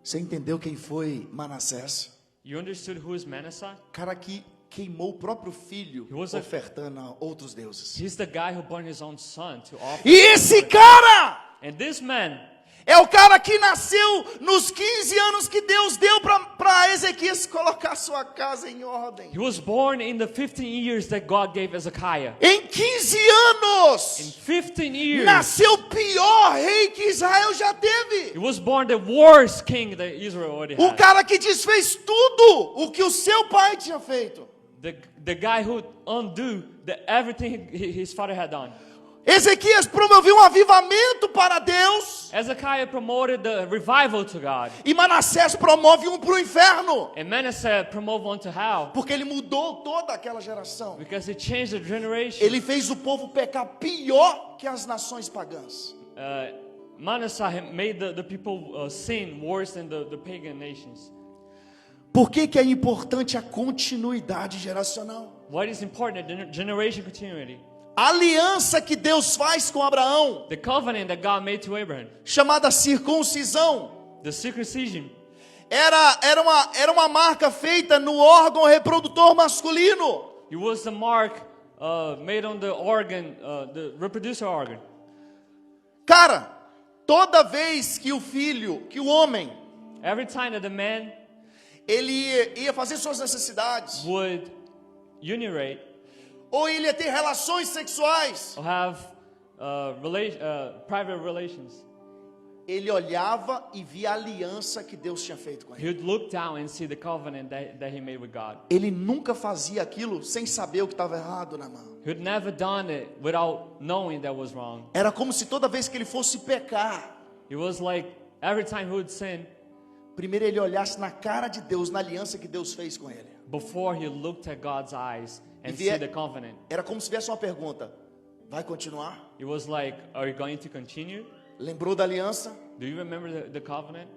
você entendeu quem foi Manassés? you understood who is Manasseh? Cara que queimou o próprio filho ofertando a outros deuses. He's the guy who burned his own son to offer. E esse cara And this man é o cara que nasceu nos 15 anos que Deus deu para Ezequias colocar sua casa em ordem. He was born in the 15 years that God gave Hezekiah. Em 15 In anos, 15 years, nasceu o pior rei que Israel já teve. he was born the worst king that Israel already O had. cara que desfez tudo o que o seu pai tinha feito. The guy who undo everything his father had done. Ezequias promoveu um avivamento para Deus. Hezekiah promoted the revival to God. E Manassés promove um para o inferno. And Manasseh promoted one to hell. Porque ele mudou toda aquela geração. Because he changed the generation. Ele fez o povo pecar pior que as nações pagãs. Manasseh made the people sin worse than the pagan nations. Por que é importante a continuidade geracional? What is important? The generation continuity. A aliança que Deus faz com Abraão, The covenant that God made to Abraham. chamada circuncisão, The circumcision. era uma marca feita no órgão reprodutor masculino. It was the mark made on the organ, the reproducer organ. Cara, toda vez que o homem, Every time that the man ele ia fazer suas necessidades, would urinate ou ele ia ter relações sexuais, or have private relations, ele olhava e via a aliança que Deus tinha feito com he ele. would look down and see the covenant that he made with God. Ele nunca fazia aquilo sem saber o que estava errado na mão. He would never done it without knowing that was wrong. Era como se toda vez que ele fosse pecar, It was like every time he would sin, primeiro ele olhasse na cara de Deus, na aliança que Deus fez com ele. before he looked at God's eyes and via- see the covenant. Era como se viesse uma pergunta: vai continuar? It was like, are you going to continue? Lembrou da aliança? Do you remember the covenant?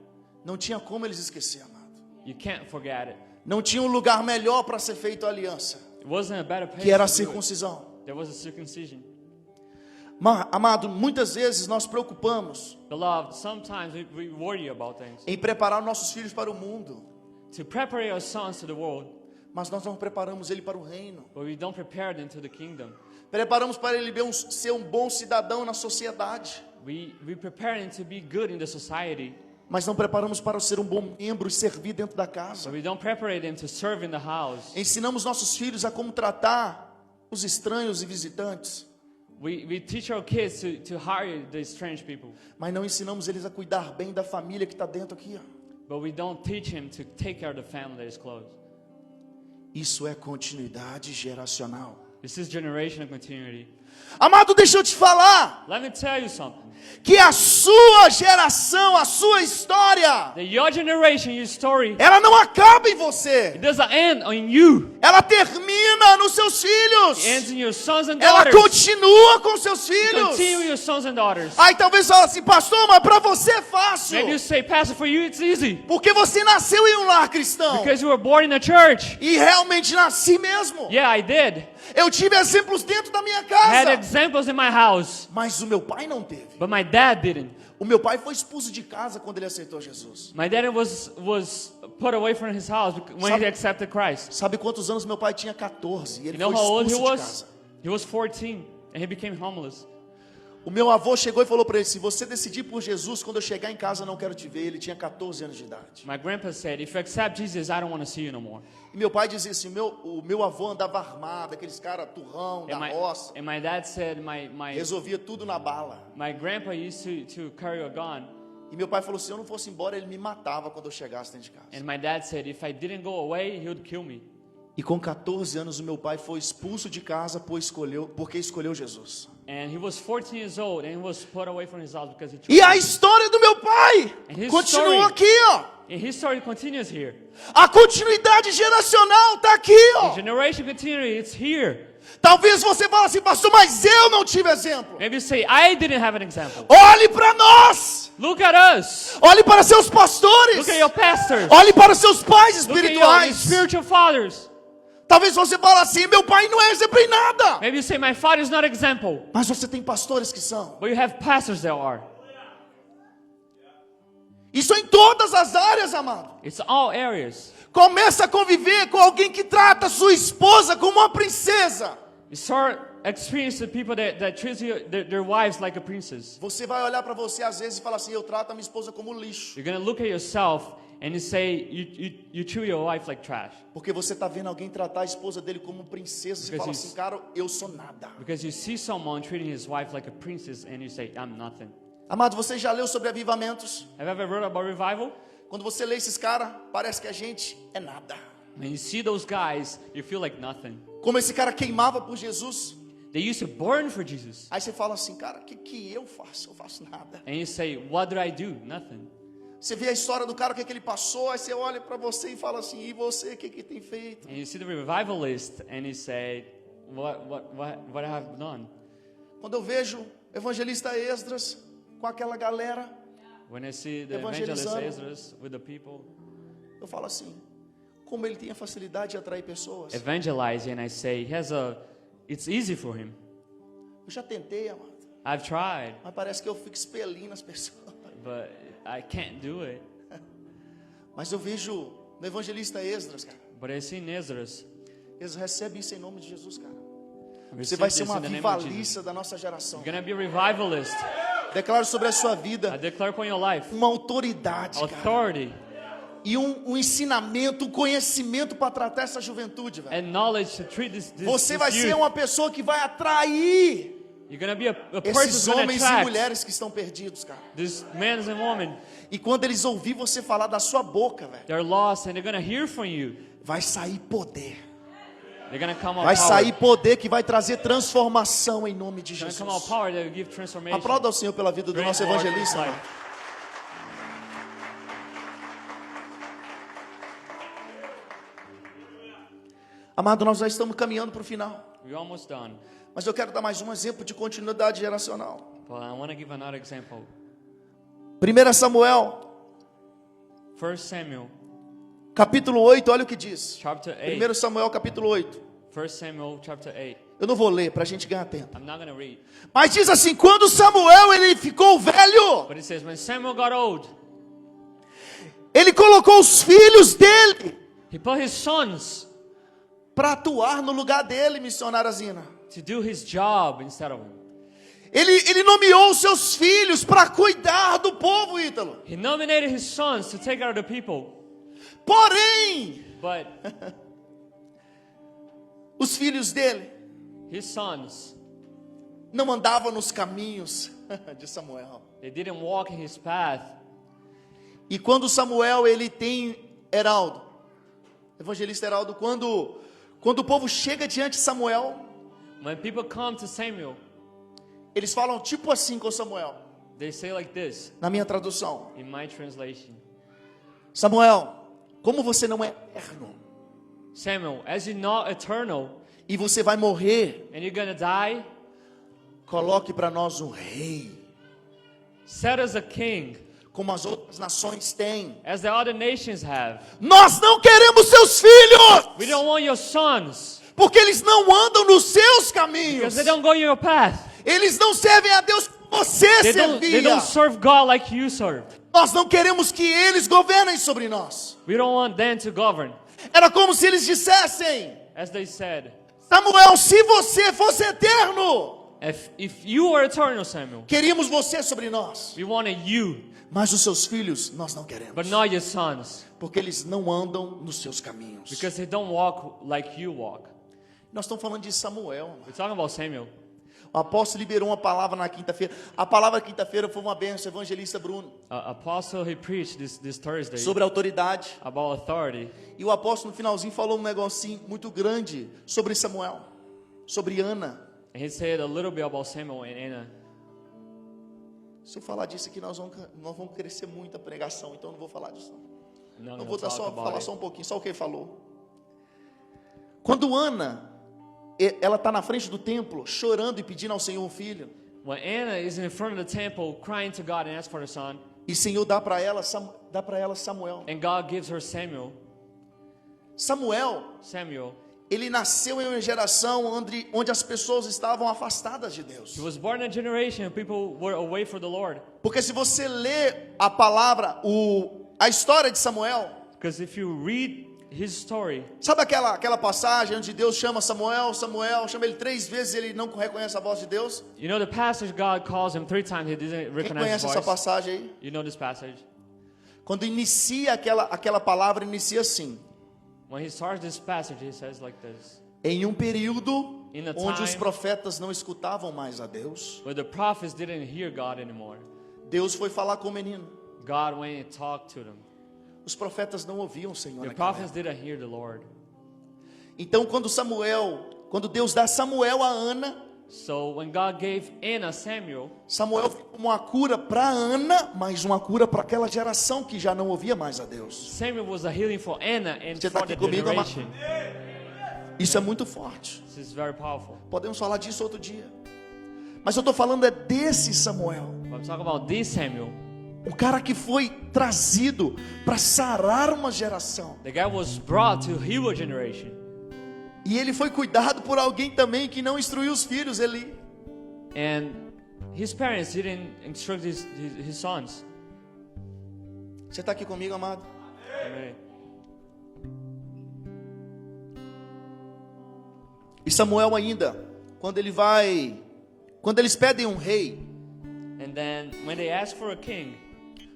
Não tinha como eles esquecer, amado. You can't forget it. Não tinha um lugar melhor para ser feita a aliança, It wasn't a better place que era a to do it. circuncisão. There was a circumcision. Amado, muitas vezes nós preocupamos Beloved, sometimes we worry about things. em preparar nossos filhos para o mundo, To prepare our sons to the world, mas nós não preparamos ele para o reino. but we don't prepare them to the kingdom. Preparamos para ele ser um bom cidadão na sociedade, We prepare them to be good in the society, mas não preparamos para ser um bom membro e servir dentro da casa. but we don't prepare them to serve in the house. Ensinamos nossos filhos a como tratar os estranhos e visitantes, We teach our kids to hire the strange people, mas não ensinamos eles a cuidar bem da família que está dentro aqui. Ó. but we don't teach him to take care of the family that is close. Isso é continuidade geracional. This is generational continuity. Amado, deixa eu te falar Let me tell you something. que a sua geração, a sua história, That your generation, your story, ela não acaba em você. it doesn't end on you. Ela termina nos seus filhos. It ends in your sons and Ela daughters. continua com seus filhos. Continue your sons and daughters. Aí talvez fala assim, pastor, mas para você é fácil. Maybe you say, Pastor, for you it's easy. Porque você nasceu em um lar cristão. Because you were born in a church. E realmente nasci mesmo. Yeah, I did. Eu tive exemplos dentro da minha I had casa. examples in my house, Mas o meu pai não teve. but my dad didn't. O meu pai foi expulso de casa quando ele aceitou Jesus. My dad was put away from his house when he accepted Christ. Sabe quantos anos meu pai tinha? 14. E ele You know foi how old he expulso de was? casa. He was 14 and he became homeless. O meu avô chegou e falou para ele: se você decidir por Jesus, quando eu chegar em casa eu não quero te ver. Ele tinha 14 anos de idade. My grandpa said, if you accept Jesus, I don't want to see you no more. E meu pai dizia assim: o meu avô andava armado, aqueles caras turrão da roça, And my dad said, resolvia tudo na bala. my grandpa used to carry a gun. E meu pai falou: se eu não fosse embora, ele me matava quando eu chegasse dentro de casa. And my dad said, if I didn't go away, he would kill me. E com 14 anos o meu pai foi expulso de casa porque escolheu Jesus. And he was 14 years old and he was put away from his house because he chose E a Jesus. história do meu pai And his continua story- aqui, ó. And his story continues here. A continuidade geracional está aqui, The ó. generation continues, it's here. Talvez você fale assim: pastor, mas eu não tive exemplo. Maybe you say, I didn't have an example. Olhe para nós. Look at us. Olhe para seus pastores. Look at your pastors. Olhe para seus pais Look at your espirituais. spiritual fathers. Talvez você fale assim: meu pai não é exemplo em nada. Maybe you say, my father is not example. Mas você tem pastores que são. But you have pastors that are. Isso em todas as áreas, amado. It's all areas. Começa a conviver com alguém que trata sua esposa como uma princesa. You start experiencing people that treat their wives like a princess. Você vai olhar para você às vezes e falar assim: eu trato a minha esposa como lixo. You're going to look at yourself and you say, you treat your wife like trash. Porque você está vendo alguém tratar a esposa dele como princesa. Você Because fala he's- assim: cara, eu sou nada. Because you see someone treating his wife like a princess and you say, I'm nothing. Amado, você já leu sobre avivamentos? Have you ever read about revival? Quando você lê esses caras, parece que a gente é nada. When you see those guys, you feel like nothing. Como esse cara queimava por Jesus. They used to burn for Jesus. Aí você fala assim: cara, o que eu faço? Eu faço nada. And you say, what did I do? Nothing. Você vê a história do cara, o que ele passou. Aí você olha para você e fala assim: e você, o que tem feito? And you see the revivalist and you say, what I have done? Quando eu vejo o evangelista Esdras com aquela galera, When I see the evangelist Evangelizando. Esdras with the people eu falo assim: como ele tem a facilidade de atrair pessoas. evangelizing, I say, it's easy for him. Eu já tentei, amado, I've tried, mas parece que eu fico expelindo as pessoas. but I can't do it. Mas eu vejo no evangelista Esdras, cara. But I see in Esdras, Eles recebem isso em nome de Jesus, cara. Você receive vai ser this uma in the name of Jesus. avivalista da nossa geração. You're going to be a revivalist. Declaro sobre a sua I vida declare upon your life uma autoridade, cara. authority E um ensinamento, um conhecimento para tratar essa juventude, velho. and knowledge to treat this Você vai ser youth. uma pessoa que vai atrair You're going to be a person esses who's going to homens e attract mulheres que estão perdidos, cara. these men and women. E quando eles ouvir você falar da sua boca, velho, They're lost and they're going to hear from you. vai sair poder. They're going to come out Vai power. sair poder que vai trazer transformação em nome de They're going to come out Jesus. power that will give transformation. Aplauda ao Senhor pela vida do Great nosso Lord, evangelista, life. mano. Amado, nós já estamos caminhando para o final. We're almost done. Mas eu quero dar mais um exemplo de continuidade geracional. But I want to give another example. 1 Samuel, 1 Samuel capítulo 8, olha o que diz. chapter 8. 1 Samuel, capítulo 8. 1 Samuel chapter 8. Eu não vou ler para a gente ganhar tempo. I'm not going to read. Mas diz assim: quando Samuel ele ficou velho, But it says, when Samuel got old, ele colocou os filhos dele he put his sons para atuar no lugar dele, missionária Zina. to do his job instead of him. Ele nomeou os seus filhos para cuidar do povo, Ítalo. He nominated his sons to take care of the people. Porém, But os filhos dele his sons, não andavam nos caminhos de Samuel. they didn't walk in his path. E quando Samuel ele tem Heraldo, evangelista Heraldo, quando o povo chega diante de Samuel, When people come to Samuel, eles falam tipo assim com Samuel, they say like this na minha tradução: in my translation. Samuel, como você não é eterno Samuel, as you're not eternal e você vai morrer, and you're going to die, coloque para nós um rei, set us a king como as outras nações têm. as the other nations have. Nós não queremos seus filhos. We don't want your sons. Porque eles não andam nos seus caminhos. Because they don't go in your path. Eles não servem a Deus como você They servia. don't serve God like you serve. Nós não queremos que eles governem sobre nós. We don't want them to govern. Era como se eles dissessem: As they said, Samuel, se você fosse eterno, if you were eternal, Samuel, queríamos você sobre nós. we wanted you, Mas os seus filhos nós não queremos. but not your sons. Porque eles não andam nos seus caminhos. Because they don't walk like you walk. Nós estamos falando de Samuel. We're talking about Samuel. O apóstolo liberou uma palavra na quinta-feira. A palavra da quinta-feira foi uma bênção, evangelista Bruno, Apostle, he preached this Thursday sobre autoridade. about authority. E o apóstolo no finalzinho falou um negocinho muito grande sobre Samuel, sobre Ana. And he said a little bit about Samuel and Anna. Se eu falar disso aqui, nós vamos crescer muito a pregação, então eu não vou falar disso. I'm not Eu gonna vou talk falar about só it. um pouquinho, só o que ele falou. Quando Ana, ela está na frente do templo, chorando e pedindo ao Senhor um filho, When Anna is in front of the temple crying to God and asks for a son, e o Senhor dá para ela Samuel. and God gives her Samuel, Samuel, ele nasceu em uma geração onde as pessoas estavam afastadas de Deus. he was born in a generation where people were away from the Lord. Porque se você lê a palavra, a história de Samuel, Because if you read his story, sabe aquela passagem onde Deus chama Samuel, chama ele 3 vezes e ele não reconhece a voz de Deus? you know the passage God calls him 3 times, he didn't Quem recognize conhece his essa voice. passagem aí? You know this passage? Quando inicia aquela palavra, inicia assim: When he starts this passage, he says like this. em um período In a onde os time- profetas não escutavam mais a Deus, But the prophets didn't hear God anymore. Deus foi falar com o menino. God went and talked to them. Os profetas não ouviam o Senhor The naquela prophets época. didn't hear the Lord. Então quando Deus dá Samuel a Ana, So when God gave Anna Samuel, Samuel foi uma cura para Ana, mas uma cura para aquela geração que já não ouvia mais a Deus. Samuel was a healing for Anna and Você tá for aqui the comigo, amado? generation. Isso é muito forte. This is very powerful. Podemos falar disso outro dia. Mas eu estou falando é desse Samuel. But I'm talking about this Samuel. Um cara que foi trazido para sarar uma geração. The guy was brought to heal a generation. E ele foi cuidado por alguém também que não instruiu os filhos, Eli. And his parents didn't instruct his sons. Você está aqui comigo, amado? Amen. E Samuel ainda, quando eles pedem um rei, And then when they ask for a king,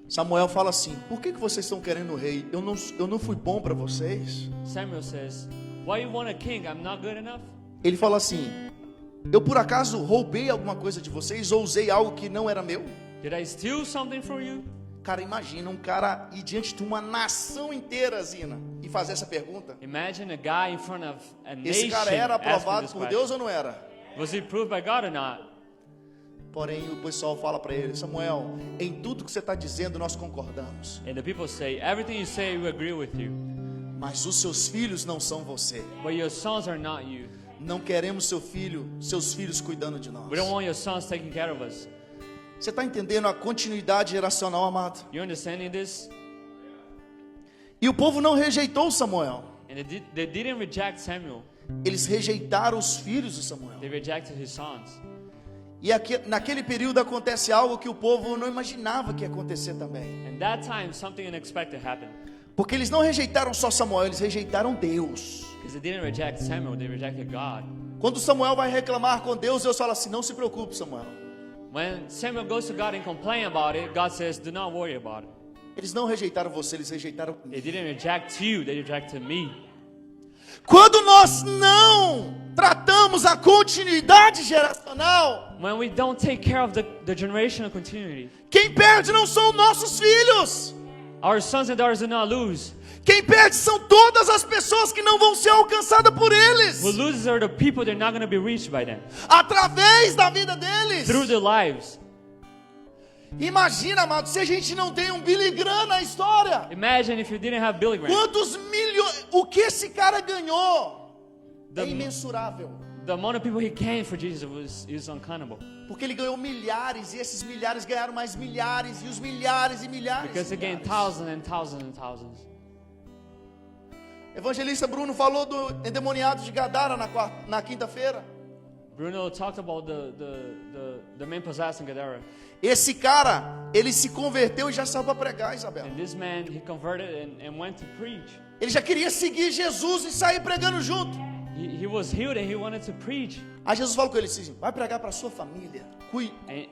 Samuel fala assim: por que vocês estão querendo um rei? Eu não fui bom para vocês. Samuel says, "Why you want a king? I'm not good enough." Ele fala assim: eu por acaso roubei alguma coisa de vocês ou usei algo que não era meu? Did I steal something from you? Cara, imagina um cara ir diante de uma nação inteira, Zina, e fazer essa pergunta. Imagine a guy in front of a Esse nation cara era asking aprovado this por question. Deus ou não era? Was he proved by God or not? Porém, o pessoal fala para ele: Samuel, em tudo que você está dizendo nós concordamos, And the people say, everything you say, we agree with you. mas os seus filhos não são você. But your sons are not you. Não queremos seus filhos cuidando de nós. We don't want your sons taking care of us. Você está entendendo a continuidade geracional, amado? You understanding this? E o povo não rejeitou Samuel. And they didn't reject Samuel. Eles rejeitaram os filhos de Samuel. They rejected his sons. E aqui, naquele período acontece algo que o povo não imaginava que ia acontecer também. And that time, something unexpected happened. Porque eles não rejeitaram só Samuel, eles rejeitaram Deus. Because they didn't reject Samuel, they rejected God. Quando Samuel vai reclamar com Deus, Deus fala assim: não se preocupe, Samuel. When Samuel goes to God and complains about it, God says, do not worry about it. Eles não rejeitaram você, eles rejeitaram They didn't reject you, they rejected me. Quando nós não tratamos a continuidade geracional, When we don't take care of the generational continuity, quem perde não são nossos filhos. our sons and daughters do not lose. Quem perde são todas as pessoas que não vão ser alcançadas por eles, Who loses are the people they're not going to be reached by them. através da vida deles. Through their lives. Imagina, amado, se a gente não tem um Billy Graham na história. Imagine if you didn't have Billy Graham. Quantos milhões, o que esse cara ganhou é The, imensurável. the amount of people he gained for Jesus is uncountable. Porque ele ganhou milhares, e esses milhares ganharam mais milhares, e os milhares e milhares. Because he gained milhares. thousands and thousands and thousands. Evangelista Bruno falou do endemoniado de Gadara na quinta-feira. Bruno talked about the man possessed in Gadara. Esse cara, ele se converteu e já saiu para pregar, Isabel. And this man, he converted and went to preach. Ele já queria seguir Jesus e sair pregando junto. He was healed and he wanted to preach. Aí Jesus falou com ele assim: vai pregar para sua família,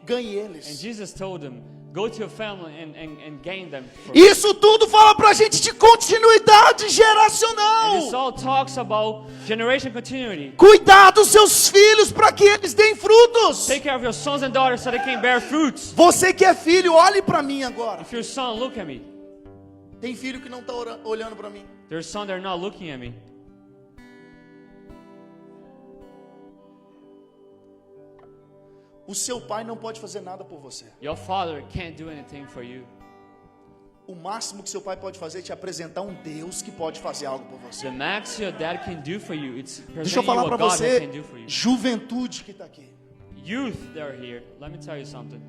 ganhe And eles. Jesus told him, go to your family and gain them. Isso tudo fala pra gente de continuidade And this geracional. all talks about generation continuity. Cuidar dos seus filhos para que eles deem frutos. Take care of your sons and daughters so they can bear fruits. Você que é filho, olhe para mim agora. If your son, look at me. Tem filho que não está olhando para mim. Their son, they're not looking at me. O seu pai não pode fazer nada por você. Your father can't do anything for you. O máximo que seu pai pode fazer é te apresentar um Deus que pode fazer algo por você. The max your dad can do for you, it's Deixa eu presenting you falar what para God você, can do for you. juventude que está aqui. Youth, they're here. Let me tell you something.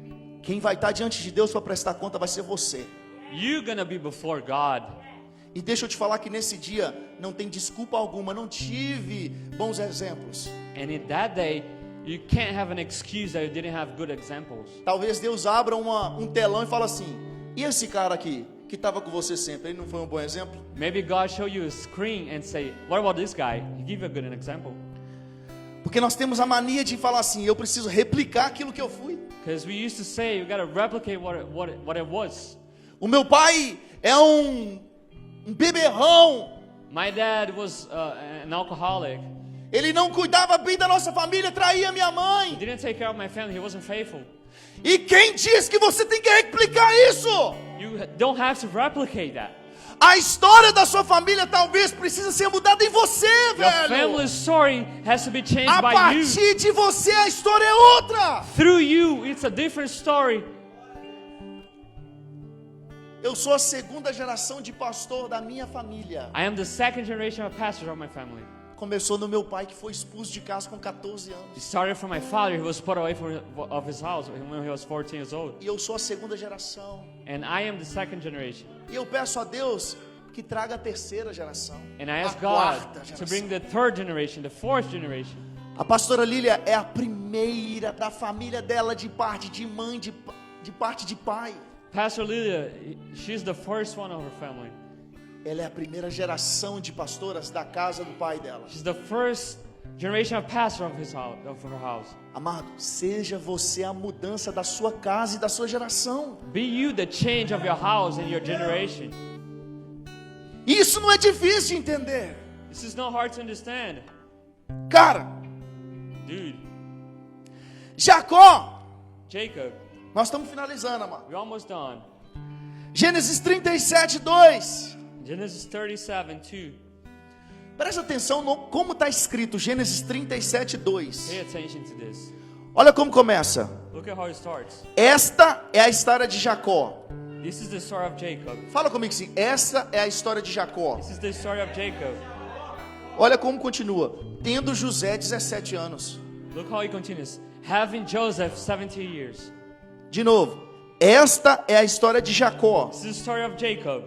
Quem vai estar diante de Deus para prestar conta vai ser você. You're gonna be before God. E deixa eu te falar que nesse dia não tem desculpa alguma, não tive bons exemplos. And in that day, you can't have an excuse that you didn't have good examples. Talvez Deus abra um telão e fala assim: e esse cara aqui que estava com você sempre, ele não foi um bom exemplo? Maybe God show you a screen and say, what about this guy? He give you a good example. Porque nós temos a mania de falar assim: eu preciso replicar aquilo que eu fui. Because we used to say, you gotta replicate what it was. O meu pai é um beberrão. My dad was an alcoholic. Ele não cuidava bem da nossa família, traía minha He mãe. didn't take care of my family. He wasn't faithful. E quem diz que você tem que replicar isso? You don't have to replicate that. A história da sua família talvez precisa ser mudada em você, Your velho. family story has to be changed A by you. partir de você a história é outra. Through you, it's a different story. Eu sou a segunda geração de pastor da minha família. I am the second generation of pastor of my family. Começou no meu pai que foi expulso de casa com 14 It anos. started from my father. He was put away of his house when he was 14 years old. E eu sou a segunda geração. And I am the second generation. E eu peço a Deus que traga a terceira geração. And I ask a God quarta to geração. bring the third generation, the fourth generation. A pastora Lília é a primeira da família dela de parte de mãe, de parte de pai. Pastor Lilia, she's the first one of her family. Ela é a primeira geração de pastoras da casa do pai dela. She's the first generation of pastor of her house. Amado, seja você a mudança da sua casa e da sua geração. Be you the change of your house and your generation. Isso não é difícil de entender. This is not hard to understand. Cara, Dude, Jacó, Jacob, nós estamos finalizando, amado. we're almost done. Gênesis 37, 2. Genesis 37:2. Presta atenção no como está escrito Gênesis 37, 2. Pay attention to this. Olha como começa. Look at how it starts. Esta é a história de Jacó. This is the story of Jacob. Fala comigo assim, essa é a história de Jacó. This is the story of Jacob. Olha como continua. Tendo José 17 anos. Look how he continues. Having Joseph 70 years. De novo. Esta é a história de Jacó. This is the story of Jacob.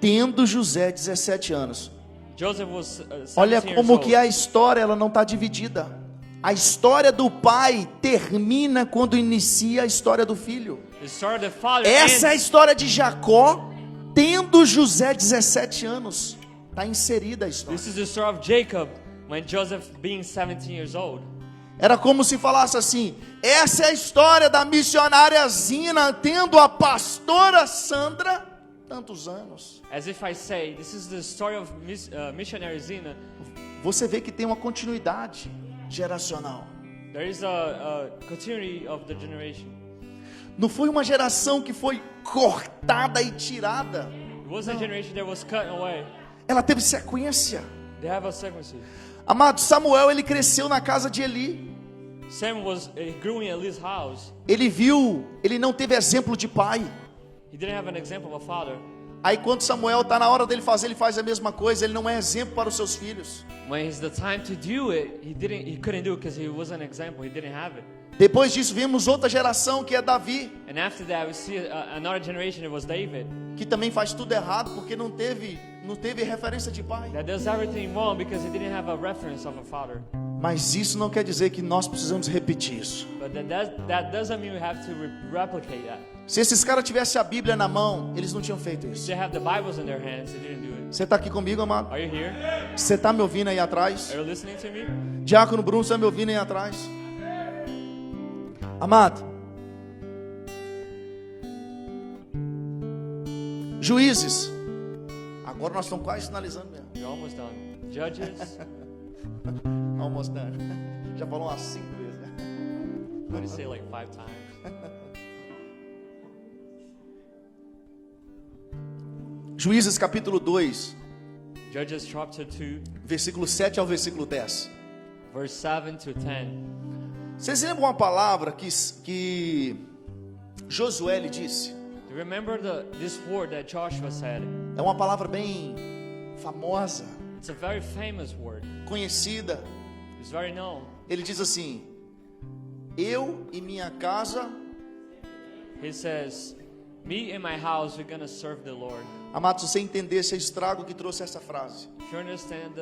Tendo José 17 anos. Joseph was 17 Olha years como old. que a história ela não está dividida. A história do pai termina quando inicia a história do filho. The story of the father Essa é a ends. história de Jacó, tendo José 17 anos. Está inserida a história. This is the story of Jacob when Joseph being 17 years old. Era como se falasse assim: essa é a história da missionária Zina tendo a pastora Sandra tantos anos. As if I say, this is the story of missionary Zina. Você vê que tem uma continuidade geracional. There is a continuity of the generation. Não foi uma geração que foi cortada e tirada. It was a generation that was cut away. Ela teve sequência. They have a sequence. Amado, Samuel, ele cresceu na casa de Eli. Sam grew in Eli's house. Ele não teve exemplo de pai. He didn't have an example of a father. Aí quando Samuel está na hora dele fazer, ele faz a mesma coisa. Ele não é exemplo para os seus filhos. When it's the time to do it, he couldn't do it because he wasn't an example. He didn't have it. Depois disso, vimos outra geração que é Davi, And after that, we see another generation. It was David. que também faz tudo errado porque não teve não teve referência de pai. that does everything wrong because he didn't have a reference of a father. Mas isso não quer dizer que nós precisamos repetir isso. But that doesn't mean we have to replicate that. Se esses caras tivessem a Bíblia na mão, eles não tinham feito If isso. they have the Bibles in their hands, they didn't do it. Você está aqui comigo, amado? Are you here? Você está me ouvindo aí atrás? Are you listening to me? Diácono Bruno, você está me ouvindo aí atrás? Amado, Juízes, agora nós estamos quase finalizando mesmo. You're almost done. Judges, Almost done. Já falou umas 5 vezes, né? I'm going to say like 5 times. Juízes capítulo 2, Judges chapter 2, versículo 7 ao versículo 10. verse 7 to 10. Vocês lembram uma palavra que Josué lhe disse? Do you remember this word that Joshua said? É uma palavra bem famosa, It's a very famous word. conhecida. It's very known. Ele diz assim: eu e minha casa. He says, me and my house, we're going to serve the Lord. Amados, se você entendesse o estrago que trouxe essa frase, If you understand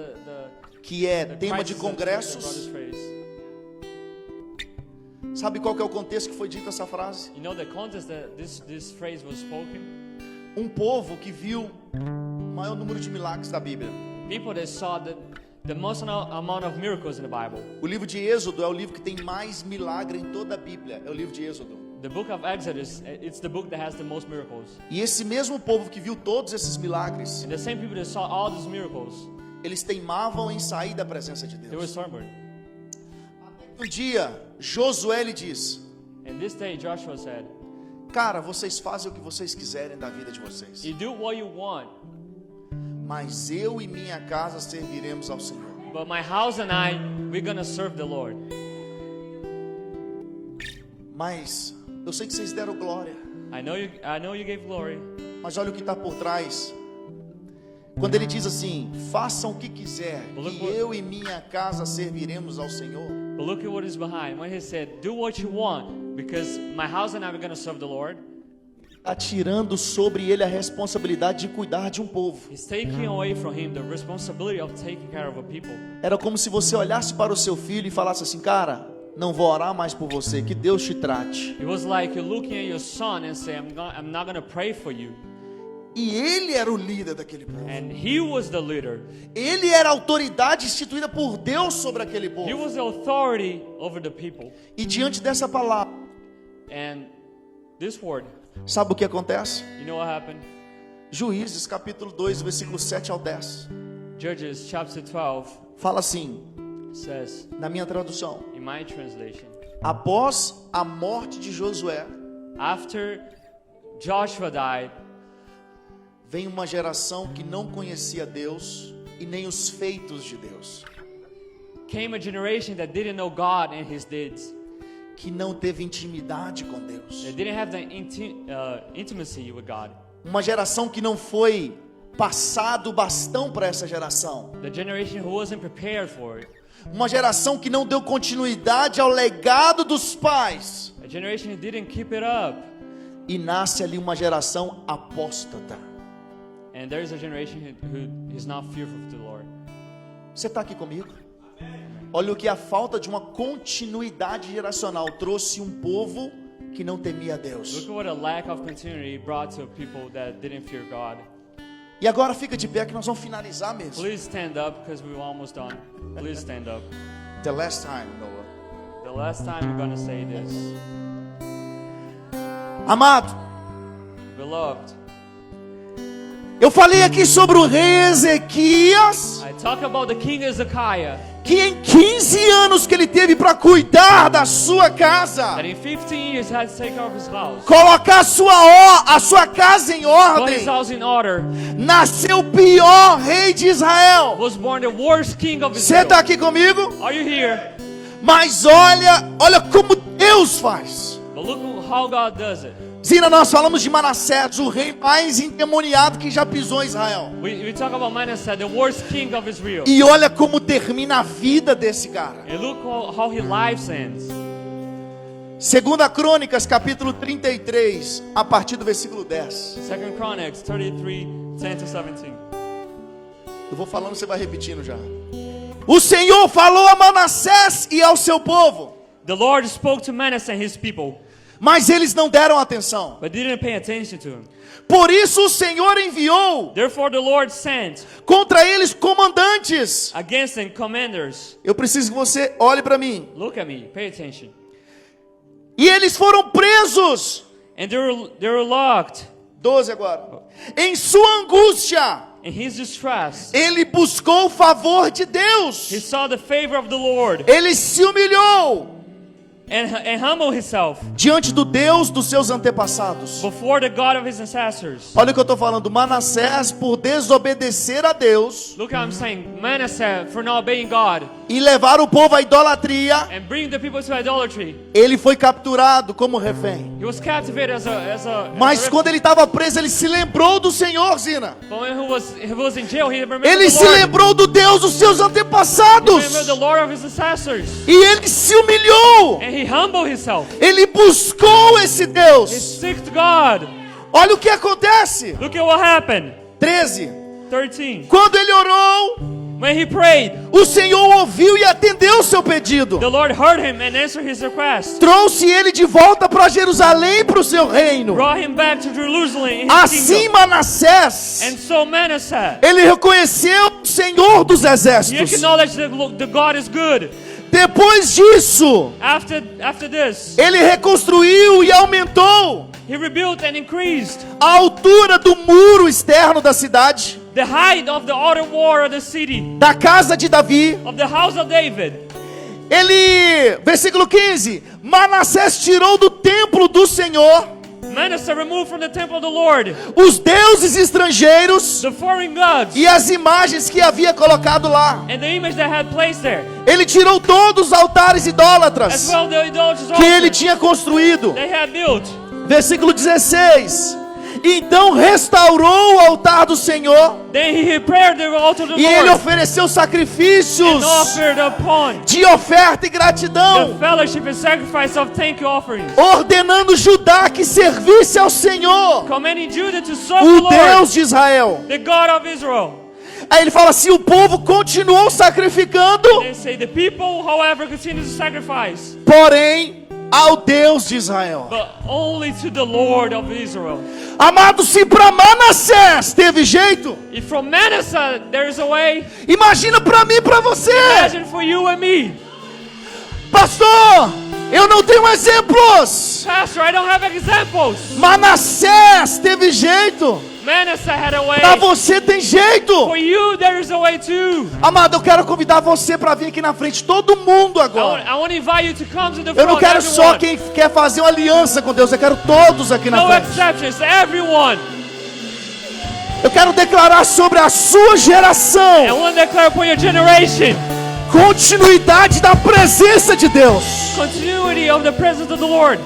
que é the tema de crisis that about congressos, this phrase. sabe qual que é o contexto que foi dita essa frase? You know the context that this phrase was spoken? Um povo que viu o maior número de milagres da Bíblia. People that saw the most amount of miracles in the Bible. O livro de Êxodo é o livro que tem mais milagre em toda a Bíblia. É o livro de Êxodo. The book of Exodus, it's the book that has the most miracles. E esse mesmo povo que viu todos esses milagres, And the same people that saw all these miracles, eles teimavam em sair da presença de they were Deus. stubborn. Um dia, Josué lhe disse: And this day Joshua said, cara, vocês fazem o que vocês quiserem da vida de vocês, you do what you want, mas eu e minha casa serviremos ao Senhor. but my house and I, we're going to serve the Lord. Mas eu sei que vocês deram glória, I know you gave glory, mas olha o que está por trás. Quando ele diz assim: façam o que quiser, que eu e minha casa serviremos ao Senhor. but look at what is behind. When he said, do what you want, because my house and I are going to serve the Lord, Está tirando sobre ele a responsabilidade de cuidar de um povo. he's taking away from him the responsibility of taking care of a people. Era como se você olhasse para o seu filho e falasse assim: cara, não vou orar mais por você, que Deus te trate. It was like you're looking at your son and say, I'm not going to pray for you. E ele era o líder daquele povo. And he was the leader. Ele era a autoridade instituída por Deus sobre aquele He povo. was the authority over the people. E diante dessa palavra, And this word, sabe o que acontece? you know what happened? Juízes capítulo 2, versículo 7 ao 10. Judges chapter 12 Fala assim, says, na minha tradução: in my translation, após a morte de Josué, after Joshua died, vem uma geração que não conhecia Deus e nem os feitos de Deus, came a generation that didn't know God and his deeds. que não teve intimidade com Deus. They didn't have the intimacy with God. Uma geração que não foi passado o bastão para essa geração. The generation who wasn't prepared for it. Uma geração que não deu continuidade ao legado dos pais. A generation who didn't keep it up. E nasce ali uma geração apóstata. And there is a generation who is not fearful of the Lord. Você está aqui comigo? Olha o que a falta de uma continuidade geracional trouxe um povo que não temia a Deus. Look at what a lack of continuity brought to people that didn't fear God. E agora fica de pé que nós vamos finalizar mesmo. Please stand up because we're almost done. Please stand up. The last time, Noah. The last time we're going to say this. Amado, Beloved, eu falei aqui sobre o rei Ezequias, I talk about the king Hezekiah, que em 15 anos que ele teve para cuidar da sua casa, that in 15 years had to take care of his house. colocar a sua casa em Put ordem, his house in order. nasceu o pior rei de Israel. Was born the worst king of Você Israel. está aqui comigo? Are you here? Mas olha como Deus faz. But look how God does it. Zina, nós falamos de Manassés, o rei mais endemoniado que já pisou em Israel. We talk about Manasseh, the worst king of Israel. E olha como termina a vida desse cara. And look how his life ends. 2 Crônicas, capítulo 33, a partir do versículo 10. 2 Chronicles 33, 10 to 17. Eu vou falando, você vai repetindo já. O Senhor falou a Manassés e ao seu povo, The Lord spoke to Manasseh and his people, mas eles não deram atenção. but didn't pay attention to him. Por isso o Senhor enviou Therefore the Lord sent contra eles comandantes. against them commanders. Eu preciso que você olhe para mim. Look at me, pay attention. E eles foram presos. And they were locked. 12 agora. Em sua angústia, In his distress, ele buscou o favor de he Deus. saw the favor of the Lord Ele se humilhou and humbled himself diante do Deus dos seus antepassados. before the God of his ancestors. Olha o que eu estou falando. Manassés, por desobedecer a Deus Look how I'm saying, Manasseh for not obeying God e levar o povo à idolatria, and bring the people to idolatry. ele foi capturado como refém. He was captivated as a Mas quando ele estava preso, ele se lembrou do Senhor, Zina. but when he was in jail, he remembered Ele the se Lord. lembrou do Deus dos seus He antepassados. remembered the Lord of his ancestors. E ele se humilhou. And he humbled himself. Ele buscou esse He Deus. seeked God. Olha o que acontece. Look at what happened. 13. 13. Quando ele orou, When he prayed, o Senhor ouviu e atendeu o seu pedido. the Lord heard him and answered his request. Trouxe ele de volta para Jerusalém, para o seu reino. Brought him back to Jerusalem in his Assim kingdom. Manassés, And so Manasseh, ele reconheceu o Senhor dos he exércitos. acknowledged that the God is good. Depois disso, After this, ele reconstruiu e aumentou he rebuilt and increased a altura do muro externo da cidade, the height of the outer wall of the city, da casa de Davi. of the house of David. Ele, versículo 15, Manassés tirou do templo do Senhor Manasseh removed from the temple of the Lord os deuses estrangeiros the foreign gods e as imagens que havia colocado lá. and the image that had placed there, Ele tirou todos os altares as idólatras well the idolaters que ele altars tinha construído. they had built. Versículo 16. Então restaurou o altar do Senhor Then he repaired the altar of the e ele Lord ofereceu sacrifícios and offered upon de oferta e the gratidão, fellowship and sacrifice of thank you offerings, ordenando Judá que servisse ao Senhor, commanding Judah to serve o the Lord, Deus de Israel. the God of Israel. Aí ele fala assim: o povo continuou sacrificando, They say the people, however, continue to sacrifice, porém ao Deus de Israel. but only to the Lord of Israel. Amado, se para Manassés teve jeito, If from Manasseh there is a way, imagina para mim e para você. imagine for you and me. Pastor, eu não tenho exemplos. Pastor, I don't have examples. Manassés teve jeito, Manasseh had a way. para você tem jeito. For you, there is a way too. Amado, eu quero convidar você para vir aqui na frente, todo mundo agora. I want to invite you to come to the Eu front. não quero só Everyone. quem quer fazer uma aliança com Deus, eu quero todos aqui na No frente. exceptions, everyone. Eu quero declarar sobre a sua I geração want to declare for your generation continuidade da presença de Deus. continuity of the presence of the Lord.